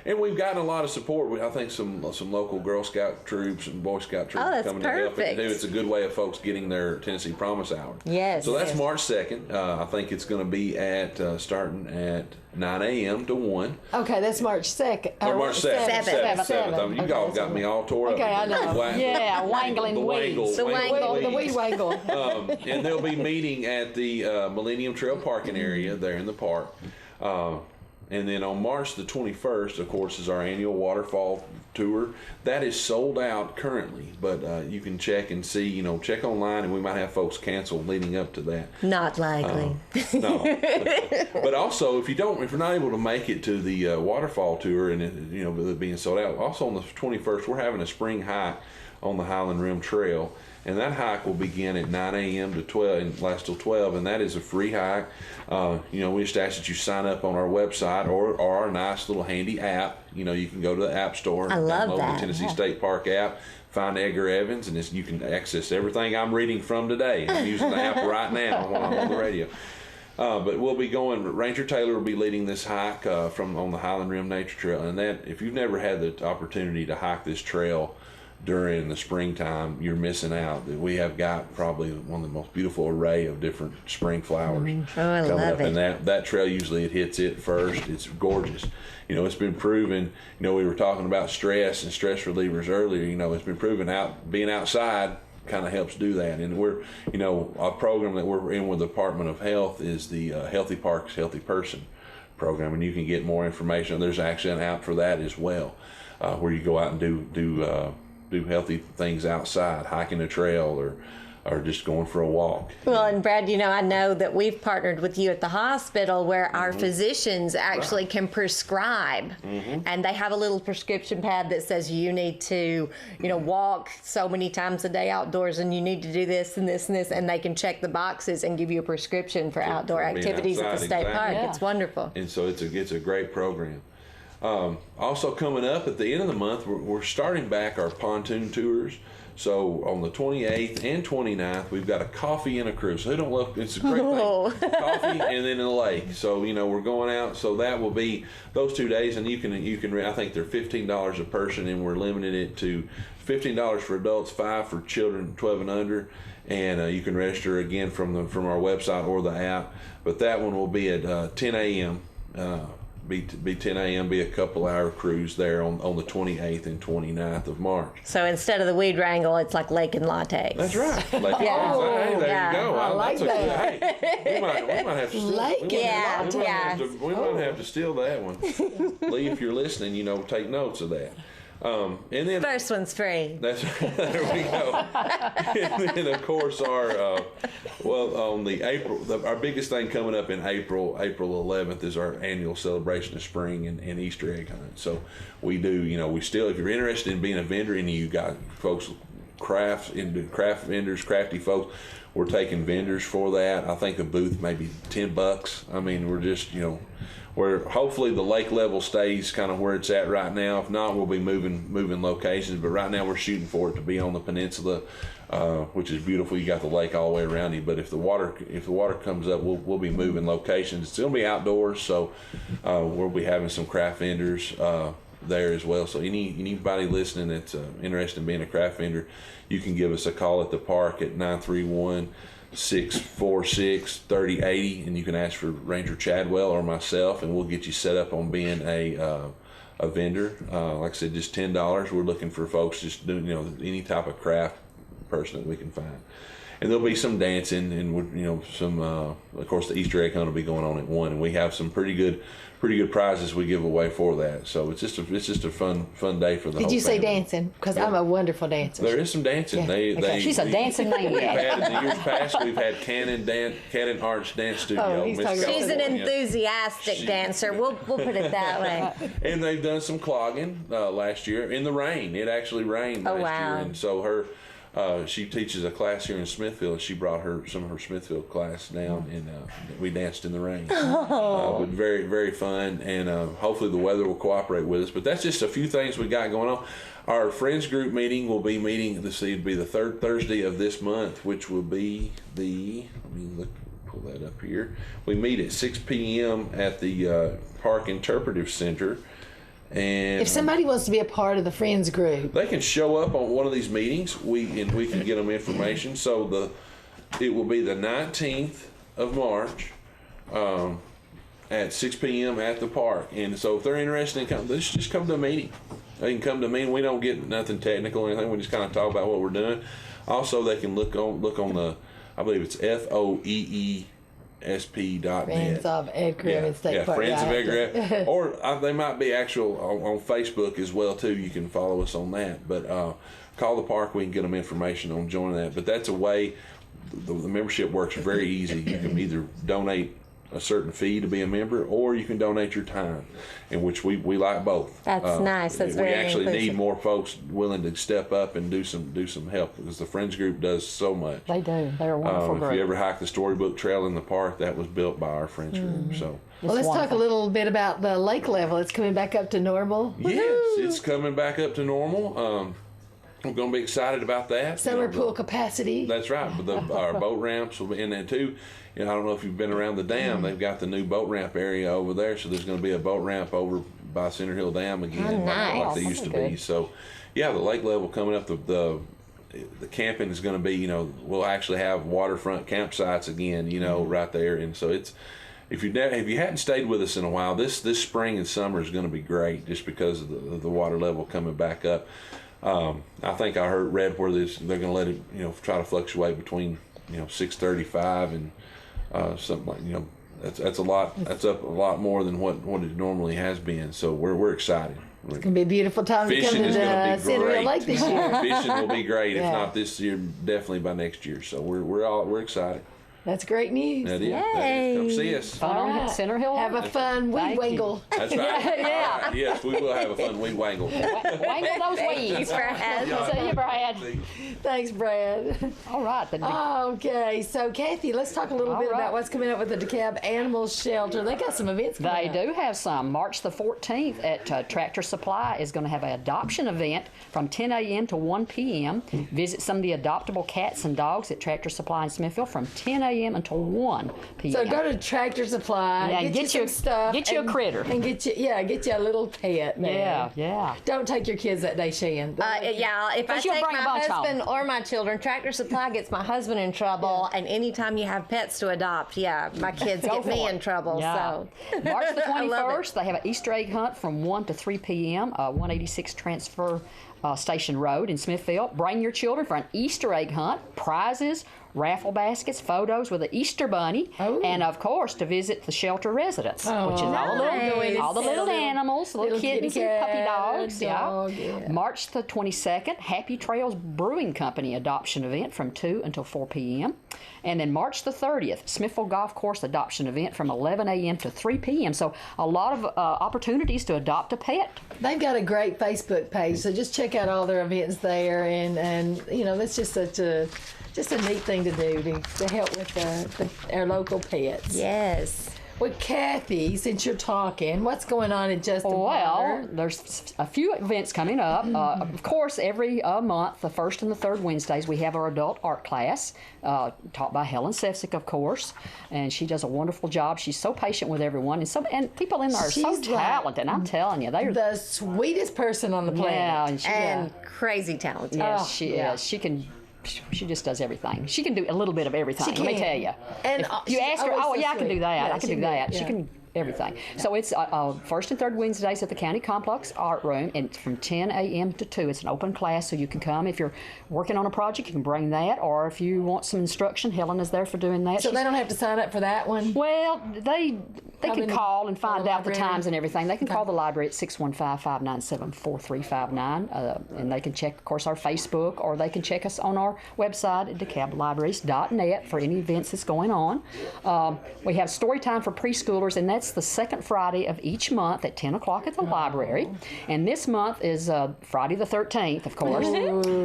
and we've gotten a lot of support. I think some local Girl Scout troops and Boy Scout troops that's coming to help it perfect. too. It's a good way of folks getting their Tennessee Promise Hour. Yes. So that's Yes. March 2nd. I think it's going to be at starting at 9 a.m. to 1. Okay, that's March 2nd. Or March 7th. 7th. You all got me all tore up. Okay, I know. Yeah, wangling the weeds. The wangle. The weed wangle. And they'll be meeting at the Millennium Trail parking area there in the park. And then on March the 21st, of course, is our annual waterfall tour. That is sold out currently, but you can check and see, check online, and we might have folks cancel leading up to that. Not likely. No. But also, if you're not able to make it to the waterfall tour, and with it being sold out, also on the 21st, we're having a spring hike on the Highland Rim Trail. And that hike will begin at 9 a.m. to 12 and last till 12, and that is a free hike. We just ask that you sign up on our website or our nice little handy app. You can go to the App Store and love download that. the Tennessee State Park app, find Edgar Evans, and you can access everything I'm reading from today. I'm using the app right now while I'm on the radio. But we'll be going. Ranger Taylor will be leading this hike on the Highland Rim Nature Trail, and that if you've never had the opportunity to hike this trail during the springtime, you're missing out. We have got probably one of the most beautiful array of different spring flowers I coming love up, it. and that trail usually it hits it first. It's gorgeous. It's been proven. We were talking about stress and stress relievers earlier. It's been proven being outside kind of helps do that. And we're, a program that we're in with the Department of Health is the Healthy Parks, Healthy Person program, and you can get more information. There's actually an app for that as well, where you go out and do healthy things outside, hiking a trail or just going for a walk. Well, and Brad, I know that we've partnered with you at the hospital where our physicians actually can prescribe, and they have a little prescription pad that says you need to, walk so many times a day outdoors, and you need to do this and this and this, and they can check the boxes and give you a prescription for outdoor being activities at the outside, state park. exactly. It's wonderful. And so it's a great program. Also coming up at the end of the month, we're starting back our pontoon tours. So on the 28th and 29th, we've got a coffee and a cruise. So who don't love, it's a great thing. Coffee and then in the lake. So, we're going out. So that will be those 2 days. And you can, I think they're $15 a person, and we're limiting it to $15 for adults, $5 for children 12 and under. And you can register again from our website or the app. But that one will be at 10 a.m. Be 10 a.m. Be a couple-hour cruise there on the 28th and 29th of March. So instead of the weed wrangle, it's like lake and lattes. That's right. Hey, there you go. I like that. Hey, we might have to steal. We might have to steal that one. Lee, if you're listening, take notes of that. And then first one's free. That's there we go. And then of course our our biggest thing coming up in April 11th is our annual celebration of spring and Easter egg hunt. So we do, we still, if you're interested in being a vendor and you got folks craft vendors, crafty folks, we're taking vendors for that. I think a booth maybe $10. I mean, we're just, where hopefully the lake level stays kind of where it's at right now. If not, we'll be moving locations. But right now we're shooting for it to be on the peninsula, which is beautiful. You got the lake all the way around you. But if the water comes up, we'll be moving locations. It's gonna be outdoors, so we'll be having some craft vendors there as well. So anybody listening that's interested in being a craft vendor, you can give us a call at the park at 931-646-3080, and you can ask for Ranger Chadwell or myself, and we'll get you set up on being a vendor. Like I said, just $10. We're looking for folks just doing any type of craft person that we can find. And there'll be some dancing and some of course the Easter egg hunt will be going on at 1, and we have some pretty good prizes we give away for that. So it's just a fun day for the whole Did you say family. dancing? Because I'm a wonderful dancer. There is some dancing. Yeah. She's a dancing maniac. In the years past, we've had Cannon Arts Dance Studio. He's talking about She's an enthusiastic dancer. We'll put it that way. And they've done some clogging last year in the rain. It actually rained last year, and so she teaches a class here in Smithfield. She brought some of her Smithfield class down, and we danced in the rain. But very, very fun, and hopefully the weather will cooperate with us. But that's just a few things we got going on. Our Friends Group meeting will be the third Thursday of this month, which will be pull that up here. We meet at 6 p.m. at the Park Interpretive Center. And if somebody wants to be a part of the Friends Group, they can show up on one of these meetings. We can get them information. So it will be the 19th of March at 6 p.m. at the park. And so if they're interested in coming, just come to a meeting. They can come to a meeting. We don't get nothing technical or anything. We just kind of talk about what we're doing. Also, they can look on the, I believe it's FOEESP.net. Friends of Ed Griffin State Park. Friends of Ed Griffin. Or they might be actual on Facebook as well too. You can follow us on that. But call the park. We can get them information on joining that. But that's a way. The membership works very easy. You can either donate a certain fee to be a member, or you can donate your time, in which we like both. That's nice. That's very inclusive. We actually need more folks willing to step up and do some help, because the Friends Group does so much. They do. They're a wonderful group. If you ever hike the Storybook Trail in the park, that was built by our Friends Group. So. Well, let's talk a little bit about the lake level. It's coming back up to normal. Yes, it's coming back up to normal. I'm going to be excited about that. Summer pool capacity. That's right. But our boat ramps will be in there too. I don't know if you've been around the dam. They've got the new boat ramp area over there, so there's going to be a boat ramp over by Center Hill Dam again, like they used to be. So, yeah, the lake level coming up. The camping is going to be. We'll actually have waterfront campsites again. Right there, and so it's. If you hadn't stayed with us in a while, this spring and summer is going to be great, just because of the water level coming back up. I think I read where they're going to let it, try to fluctuate between, 635 and something like, that's a lot. That's up a lot more than what it normally has been. So we're excited. It's going to be a beautiful time to come to the Center Hill Lake this year. Fishing will be great. If not this year, definitely by next year. So we're excited. That's great news. That is. That is. Come see us. Fun on right. Center Hill. Have a fun weed Thank you. wangle. That's right. Yeah. All right. Yes, we will have a fun weed wangle. Wangle those weeds. Brad. See you, Brad. Thanks, Brad. All right. Okay, so Kathy, let's talk a little bit right. about what's coming up with the DeKalb Animal Shelter. They got some events coming They up. do have some. March the 14th at Tractor Supply is going to have an adoption event from 10 a.m. to 1 p.m. Visit some of the adoptable cats and dogs at Tractor Supply in Smithville from 10 a.m. until 1 p.m. So go to Tractor Supply, Yeah, get you some stuff. get you a critter. And get you a little pet, man. Yeah. Don't take your kids that day, Shan. Yeah, if I But you'll take bring a my bunch home. husband or my children, Tractor Supply gets my husband in trouble, and anytime you have pets to adopt, my kids Go get me for it. in trouble. Yeah. So March the I love it. 21st, they have an Easter egg hunt from 1 to 3 p.m. 186 Transfer Station Road in Smithville. Bring your children for an Easter egg hunt, prizes, raffle baskets, photos with an Easter bunny, and of course to visit the shelter residents, which is nice. all the little animals, little kittens kitty and puppy cat, dogs. dog, yeah. March the 22nd, Happy Trails Brewing Company adoption event from 2 until 4 p.m. And then March the 30th, Smithville Golf Course adoption event from 11 a.m. to 3 p.m. So a lot of opportunities to adopt a pet. They've got a great Facebook page, so just check out all their events there, and that's just such a neat thing to do to help with our local pets. Yes. Well, Kathy, since you're talking, what's going on in Justin Well, Parker? there's a few events coming up. Of course, every month, the first and the third Wednesdays, we have our adult art class taught by Helen Sefcik, of course, and she does a wonderful job. She's so patient with everyone, and people in there are so She's like talented. I'm telling you, they are the sweetest person on the planet. yeah, and she, And crazy talented. yes, she yeah. is. She just does everything. She can do a little bit of everything. Let me can. tell you. And if you she's ask her, always oh so yeah, I can sweet. do that. Yeah, I can she do can do that. it, She yeah. can everything. So it's first and third Wednesdays at the County Complex Art Room, and it's from 10 a.m. to 2. It's an open class, so you can come. If you're working on a project, you can bring that, or if you want some instruction, Helen is there for doing that. So they don't have to sign up for that one? Well, they Come can in call and find the out the library. times and everything. They can call the library at 615-597-4359, and they can check, of course, our Facebook, or they can check us on our website at DeKalbLibraries.net for any events that's going on. We have story time for preschoolers, and that's the second Friday of each month at 10 o'clock at the library. And this month is Friday the 13th, of course,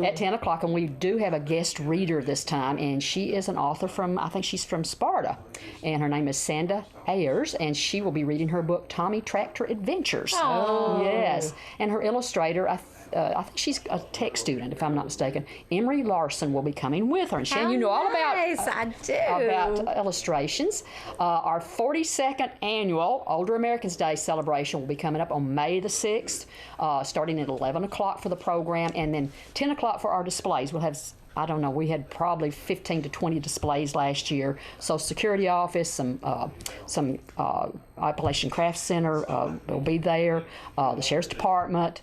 at 10 o'clock, and we do have a guest reader this time, and she is an author from, I think she's from Sparta, and her name is Sanda Ayers, and she will be reading her book, Tommy Tractor Adventures. Oh. Yes. And her illustrator, I think she's a tech student, if I'm not mistaken. Emery Larson will be coming with her. And Shan, you know all about I do. about illustrations. Our 42nd annual Older Americans Day celebration will be coming up on May the 6th, starting at 11 o'clock for the program, and then 10 o'clock for our displays. We'll have, I don't know, we had probably 15 to 20 displays last year. So security office, some Appalachian Craft Center will be there, the Sheriff's Department,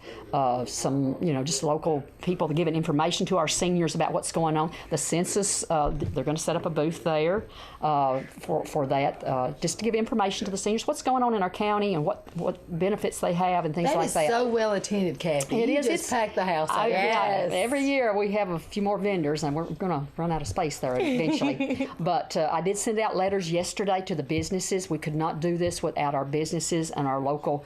some, just local people giving information to our seniors about what's going on. The Census, they're going to set up a booth there for that, just to give information to the seniors, what's going on in our county and what benefits they have and things That like is that. so well attended, Kathy. It You is. just It's packed the house out. yeah, every year we have a few more vendors, and we're going to run out of space there eventually. But I did send out letters yesterday to the businesses. We could not do this without our businesses and our local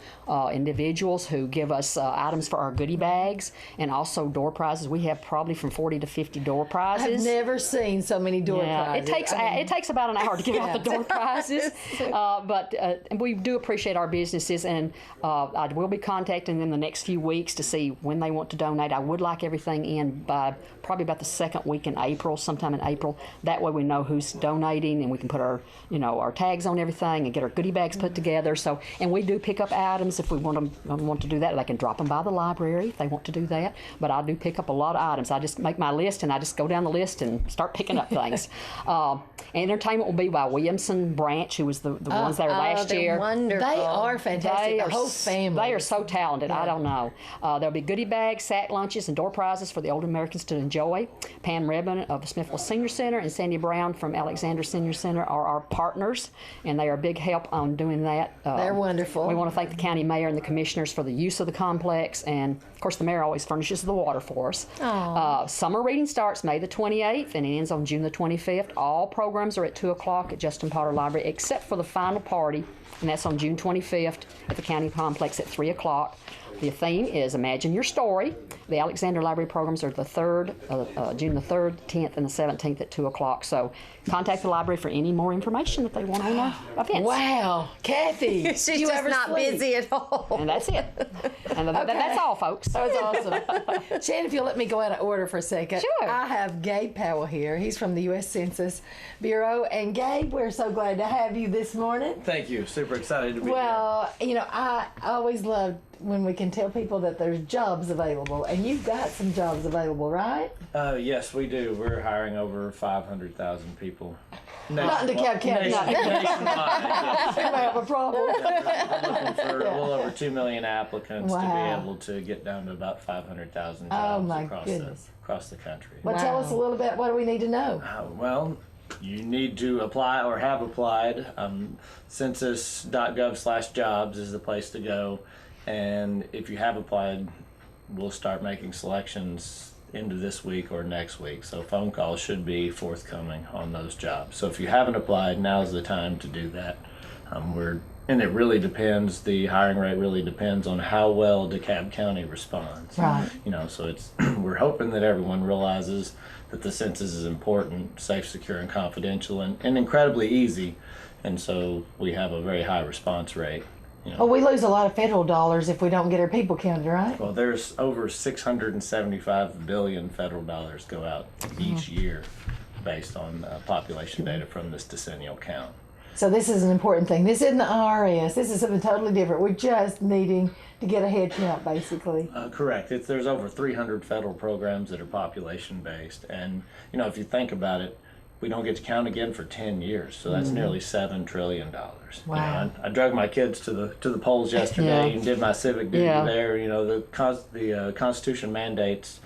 individuals who give us items for our goodie bags, and also door prizes. We have probably from 40 to 50 door prizes. I've never seen so many door prizes. It takes about an hour to give out the door prizes, but we do appreciate our businesses, and I will be contacting them the next few weeks to see when they want to donate. I would like everything in by probably about the second week in April, sometime in April. That way we know who's donating, and we can put our tags on everything and get our goodie bags put together. So, and we do pick up items if we want to do that. They can drop them by the library if they want to do that. But I do pick up a lot of items. I just make my list, and I just go down the list and start picking up things. Entertainment will be by Williamson Branch, who was the ones there last they're year. wonderful. They are fantastic. The whole family. They are so talented. I don't know. There'll be goodie bags, sack lunches, and door prizes for the older Americans to enjoy. Pam Redmond of the Smithville Senior Center and Sandy Brown from Alexander Senior Center are our partners, and they are a big help on doing in that. They're wonderful. We want to thank the county mayor and the commissioners for the use of the complex, and of course the mayor always furnishes the water for us. Summer reading starts May the 28th and ends on June the 25th. All programs are at 2 o'clock at Justin Potter Library except for the final party, and that's on June 25th at the county complex at 3 o'clock. The theme is Imagine Your Story. The Alexander Library programs are the June the 3rd, 10th, and the 17th at 2 o'clock. So contact the library for any more information that they want on our events. Wow, Kathy. She's just not busy at all. And that's it. And that's all, folks. That was awesome. Shannon, if you'll let me go out of order for a second. Sure. I have Gabe Powell here. He's from the U.S. Census Bureau. And Gabe, we're so glad to have you this morning. Thank you. Super excited to be Well, you know, I always love when we can tell people that there's jobs available. And you've got some jobs available, right? here. Yes, we do. We're hiring over 500,000 people. Not in DeKalb County. Nationwide, yes. We have a problem. We're looking for a little over 2 million applicants to Wow. be able to get down to about 500,000 jobs my across goodness. across the country. Well, tell us a little bit. What do we need to know? Well, you need to apply or have applied. Census.gov/jobs is the place to go. And if you have applied, we'll start making selections into this week or next week. So phone calls should be forthcoming on those jobs. So if you haven't applied, now's the time to do that. And it really depends, the hiring rate really depends on how well DeKalb County responds. Right. You know, so it's we're hoping that everyone realizes that the census is important, safe, secure, and confidential, and incredibly easy. And so we have a very high response rate. You know. Well, we lose a lot of federal dollars if we don't get our people counted, right? Well, there's over 675 billion federal dollars go out each year based on population data from this decennial count. So this is an important thing. This isn't the IRS. This is something totally different. We're just needing to get a head count, basically. Correct. There's over 300 federal programs that are population based, and you know, if you think about it, we don't get to count again for 10 years, so that's nearly $7 trillion. Wow. You know, I drug my kids to the polls yesterday and did my civic duty there. You know, the Constitution mandates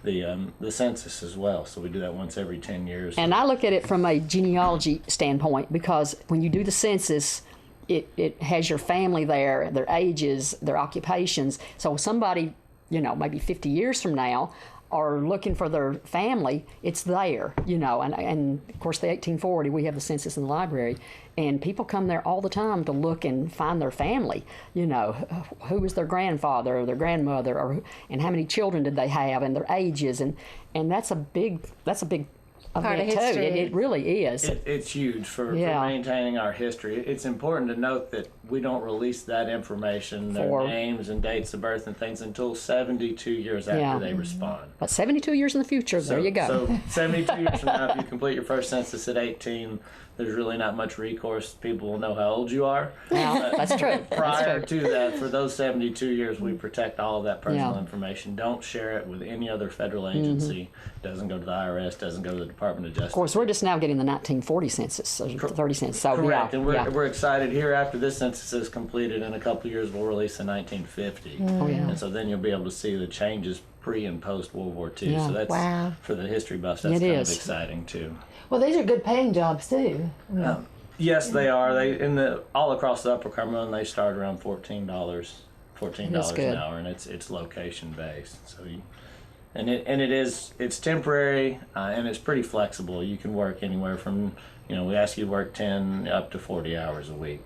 the census as well, so we do that once every 10 years. And I look at it from a genealogy standpoint, because when you do the census, it has your family there, their ages, their occupations. So somebody, you know, maybe 50 years from now, are looking for their family, it's there, you know, and of course the 1840, we have the census in the library, and people come there all the time to look and find their family, you know, who was their grandfather or their grandmother, and how many children did they have, and their ages, and that's a big Part of too. history. It really is. It's huge for maintaining our history. It's important to note that we don't release that information, their names and dates of birth and things, until 72 years after they respond. But 72 years in the future, there you go. So 72 years from now, if you complete your first census at 18, there's really not much recourse. People will know how old you are. Yeah, that's true. Prior to that, for those 72 years, we protect all of that personal information. Don't share it with any other federal agency. Doesn't go to the IRS, doesn't go to the Department of Justice. Of course, we're just now getting the 1940 census, or 30 census. So, Correct, and yeah. we're excited here after this census is completed. In a couple of years, we'll release the 1950. Oh, yeah. And so then you'll be able to see the changes pre and post World War II. Yeah. So that's, for the history buffs, that's It kind is. of exciting too. Well, these are good paying jobs, too. Yes, they are. They all across the Upper Cumberland, they start around $14 an hour, and it's location based. So it's temporary, and it's pretty flexible. You can work anywhere from, you know, we ask you to work 10 up to 40 hours a week.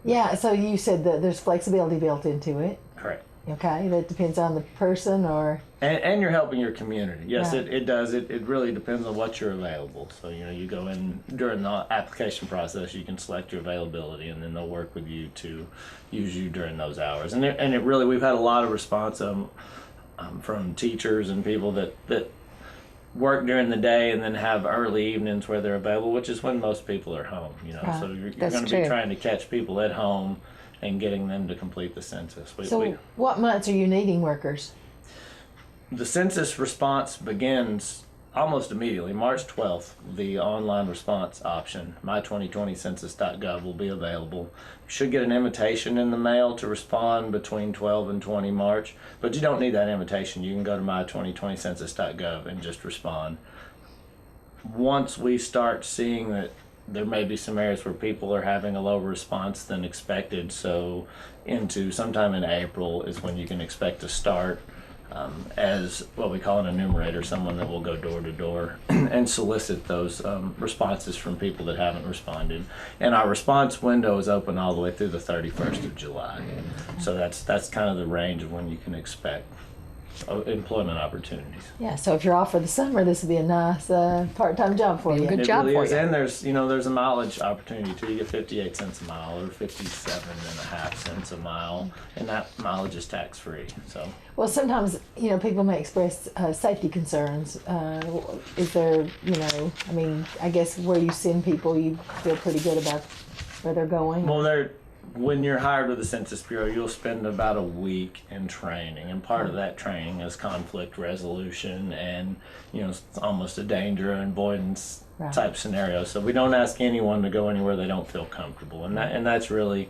Yeah, so you said that there's flexibility built into it. Correct. Okay, that depends on the person, or... And you're helping your community. Yes, Right. it does. It really depends on what you're available. So, you know, you go in during the application process, you can select your availability, and then they'll work with you to use you during those hours. And it really, we've had a lot of response from teachers and people that work during the day and then have early evenings where they're available, which is when most people are home, you know. Right. So you're That's going to be true. trying to catch people at home and getting them to complete the census. So what months are you needing workers? The census response begins almost immediately. March 12th, the online response option, my2020census.gov, will be available. You should get an invitation in the mail to respond between 12 and 20 March, but you don't need that invitation. You can go to my2020census.gov and just respond. Once we start seeing that there may be some areas where people are having a lower response than expected. So into sometime in April is when you can expect to start as what we call an enumerator, someone that will go door to door and solicit those responses from people that haven't responded. And our response window is open all the way through the 31st of July. So that's kind of the range of when you can expect employment opportunities. Yeah, so if you're off for the summer, this would be a nice part-time job for you. Good It job really for is. you. And there's a mileage opportunity too. You get 58 cents a mile or 57.5 cents a mile, and that mileage is tax-free. So Well, sometimes, people may express safety concerns. Is there, I guess where you send people, you feel pretty good about where they're going? well, when you're hired with the Census Bureau, you'll spend about a week in training, and part of that training is conflict resolution, and it's almost a danger and avoidance type scenario. So we don't ask anyone to go anywhere they don't feel comfortable, and that's really,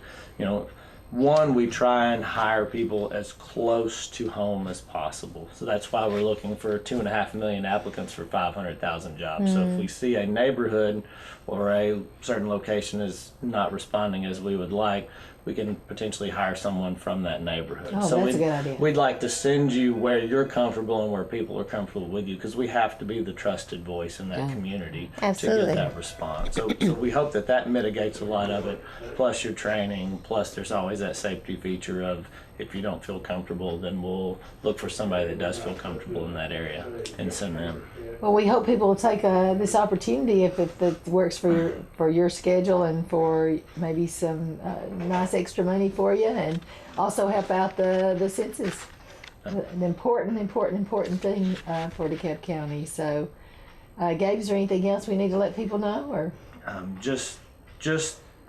one, we try and hire people as close to home as possible. So that's why we're looking for 2.5 million applicants for 500,000 jobs. So if we see a neighborhood or a certain location is not responding as we would like, we can potentially hire someone from that neighborhood. Oh, that's a good idea. We'd like to send you where you're comfortable and where people are comfortable with you, because we have to be the trusted voice in that community Absolutely. to get that response. So we hope that mitigates a lot of it, plus your training, plus there's always that safety feature of if you don't feel comfortable, then we'll look for somebody that does feel comfortable in that area and send them. Well, we hope people will take this opportunity if it works for your schedule and for maybe some nice extra money for you, and also help out the census. An important thing for DeKalb County. So, Gabe, is there anything else we need to let people know, or? Just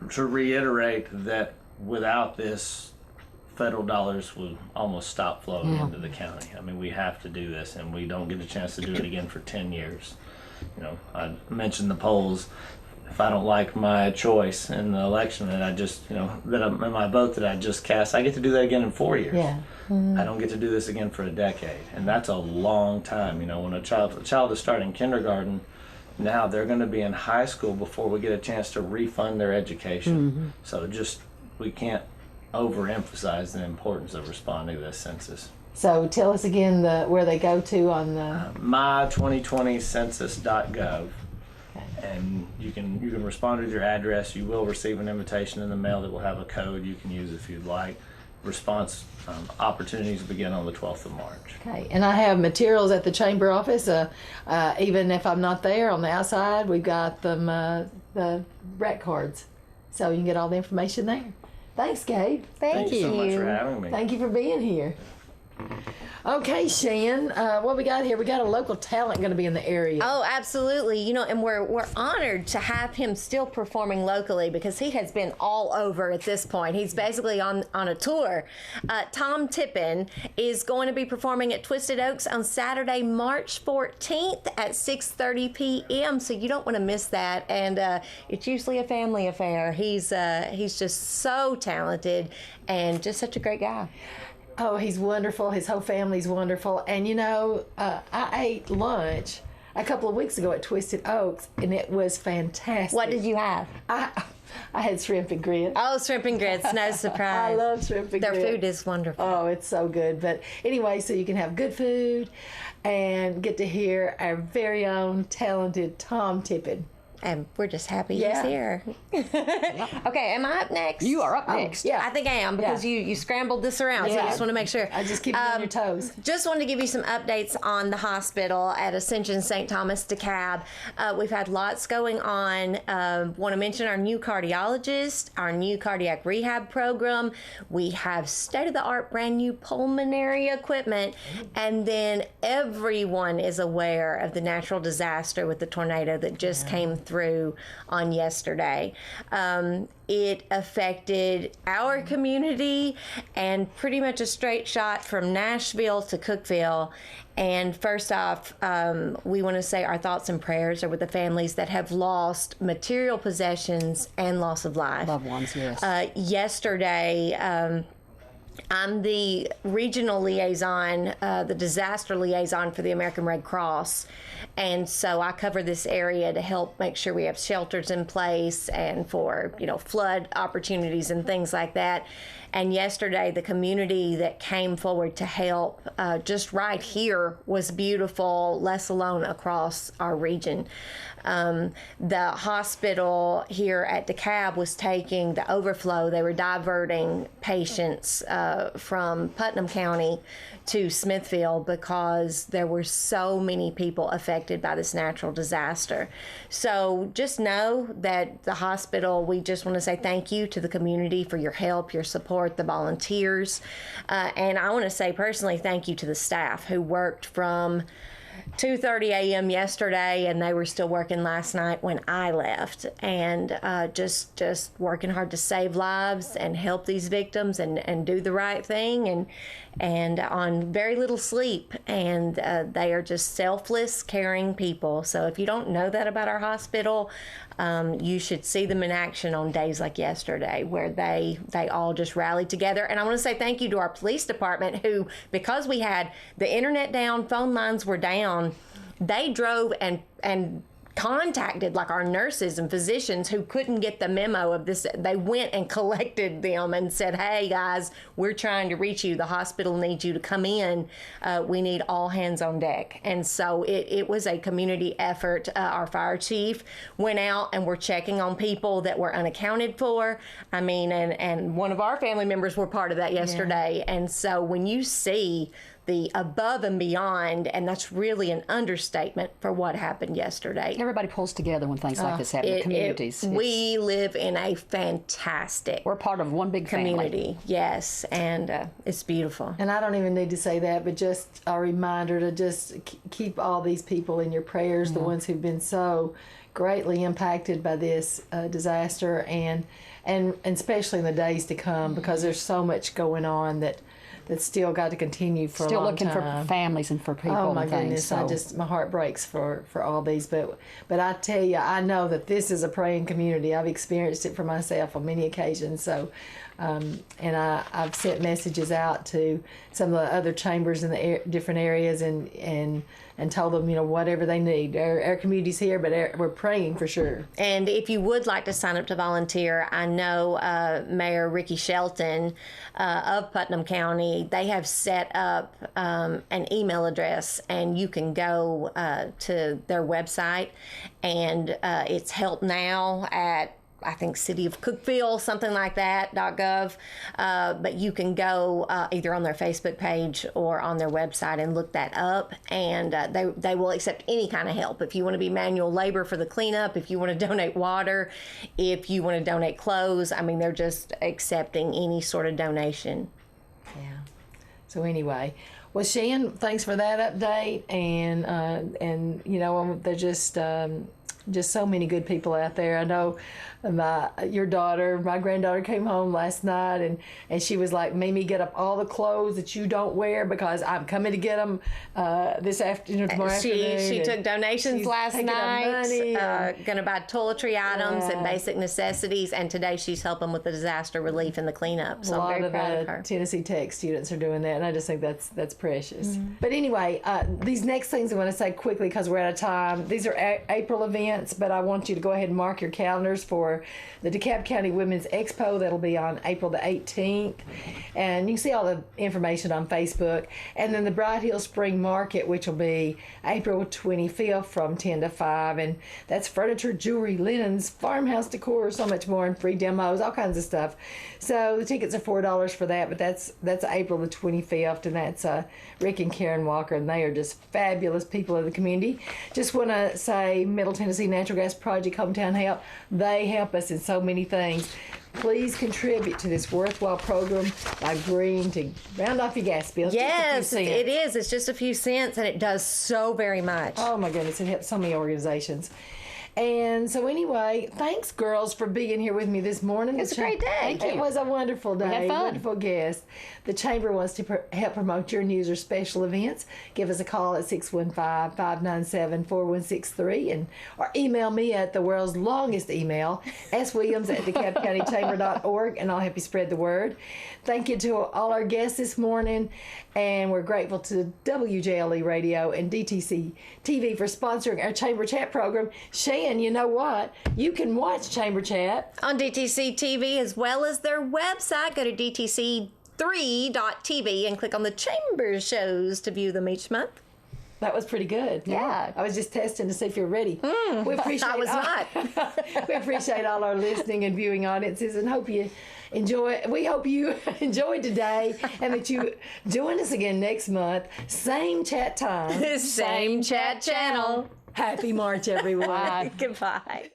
to reiterate that without this, federal dollars will almost stop flowing into the county. I mean, we have to do this, and we don't get a chance to do it again for 10 years. I mentioned the polls. If I don't like my choice in the election that my vote that I just cast, I get to do that again in 4 years. Yeah. I don't get to do this again for a decade, and that's a long time. When a child is starting kindergarten, now they're going to be in high school before we get a chance to refund their education. So we can't overemphasize the importance of responding to this census. So tell us again where they go to on the my2020census.gov, and you can respond with your address. You will receive an invitation in the mail that will have a code you can use if you'd like. Response opportunities begin on the 12th of March. Okay, and I have materials at the chamber office. Even if I'm not there, on the outside, we've got them the rec cards, so you can get all the information there. Thanks, Gabe. Thank you so much for having me. Thank you for being here. Okay, Shan, what we got here? We got a local talent going to be in the area. Oh, absolutely. And we're honored to have him still performing locally, because he has been all over at this point. He's basically on a tour. Tom Tippin is going to be performing at Twisted Oaks on Saturday, March 14th at 6:30 p.m. So you don't want to miss that. And it's usually a family affair. He's just so talented and just such a great guy. Oh, he's wonderful. His whole family's wonderful. And I ate lunch a couple of weeks ago at Twisted Oaks, and it was fantastic. What did you have? I had shrimp and grits. Oh, shrimp and grits, no surprise. I love shrimp and Their grits. food is wonderful. Oh, it's so good. But anyway, so you can have good food and get to hear our very own talented Tom Tippin. And we're just happy Yeah. he's here. Okay, am I up next? You are up next. Yeah. I think I am, because you scrambled this around, so I Yeah. just want to make sure. I just keep you on your toes. Just wanted to give you some updates on the hospital at Ascension St. Thomas DeKalb. We've had lots going on. Want to mention our new cardiologist, our new cardiac rehab program. We have state-of-the-art brand new pulmonary equipment. And then everyone is aware of the natural disaster with the tornado that just came through on yesterday. It affected our community and pretty much a straight shot from Nashville to Cookeville. And first off, we want to say our thoughts and prayers are with the families that have lost material possessions and loss of life. Loved ones, yes. Yesterday, I'm the regional liaison, the disaster liaison for the American Red Cross. And so I cover this area to help make sure we have shelters in place and for, flood opportunities and things like that. And yesterday, the community that came forward to help just right here was beautiful, less alone across our region. The hospital here at DeKalb was taking the overflow. They were diverting patients from Putnam County to Smithfield because there were so many people affected by this natural disaster. So just know that the hospital, we just want to say thank you to the community for your help, your support, the volunteers. And I want to say personally thank you to the staff who worked from 2:30 a.m. yesterday, and they were still working last night when I left, and just working hard to save lives and help these victims and do the right thing, and on very little sleep, and they are just selfless, caring people. So if you don't know that about our hospital, you should see them in action on days like yesterday, where they all just rallied together. And I want to say thank you to our police department, who, because we had the internet down, phone lines were down, they drove and contacted like our nurses and physicians who couldn't get the memo of this. They went and collected them and said, hey guys, we're trying to reach you. The hospital needs you to come in. We need all hands on deck. And so it was a community effort. Our fire chief went out and we're checking on people that were unaccounted for. I mean, and one of our family members were part of that yesterday. Yeah. And so when you see the above and beyond, and that's really an understatement for what happened yesterday. Everybody pulls together when things like this happen in communities. We live in a fantastic We're part of one big community. Family. Yes, and it's beautiful. And I don't even need to say that, but just a reminder to just keep all these people in your prayers, the ones who've been so greatly impacted by this disaster, and especially in the days to come, because there's so much going on that's still got to continue for a long time. Still looking for families and for people. Oh my and goodness! things, My heart breaks for all these. But I tell you, I know that this is a praying community. I've experienced it for myself on many occasions. So, and I've sent messages out to some of the other chambers in the different areas and told them, whatever they need. Our community's here, but we're praying for sure. And if you would like to sign up to volunteer, I know Mayor Ricky Shelton of Putnam County, they have set up an email address, and you can go to their website, and it's Help Now at, I think, City of Cookeville, something like that, .gov. But you can go either on their Facebook page or on their website and look that up, and they will accept any kind of help. If you want to be manual labor for the cleanup, if you want to donate water, if you want to donate clothes, I mean, they're just accepting any sort of donation. Yeah. So anyway, well, Shan, thanks for that update, and there's just so many good people out there. I know my granddaughter came home last night, and she was like, Mimi, get up all the clothes that you don't wear because I'm coming to get them this afternoon, tomorrow afternoon. She took donations last night, going to buy toiletry items and basic necessities, and today she's helping with the disaster relief and the cleanup. So I'm very proud of her. Tennessee Tech students are doing that, and I just think that's precious. Mm-hmm. But anyway, these next things I want to say quickly because we're out of time. These are April events, but I want you to go ahead and mark your calendars for the DeKalb County Women's Expo. That'll be on April the 18th. And you can see all the information on Facebook. And then the Bright Hill Spring Market, which will be April 25th from 10 to 5. And that's furniture, jewelry, linens, farmhouse decor, so much more, and free demos, all kinds of stuff. So the tickets are $4 for that, but that's April the 25th, and that's Rick and Karen Walker, and they are just fabulous people of the community. Just want to say Middle Tennessee Natural Gas Project, Hometown Help, they help us in so many things. Please contribute to this worthwhile program by agreeing to round off your gas bills. Yes, it is. It's just a few cents, and it does so very much. Oh, my goodness. It helps so many organizations. And so anyway, thanks girls for being here with me this morning. It was a great day. It was a wonderful day. had fun. Wonderful guest. The Chamber wants to help promote your news or special events. Give us a call at 615-597-4163 or email me at the world's longest email, swilliams@DeKalbCountyChamber.org, and I'll help you spread the word. Thank you to all our guests this morning, and we're grateful to WJLE Radio and DTC TV for sponsoring our Chamber Chat program. Shan, you know what? You can watch Chamber Chat on DTC TV as well as their website. Go to DTC3.tv and click on the Chamber shows to view them each month. That was pretty good. Yeah. I was just testing to see if you're ready. We appreciate I was not. We appreciate all our listening and viewing audiences and hope you enjoy. We hope you enjoyed today and that you join us again next month. Same chat time. Same chat channel. Happy March, everyone. Goodbye.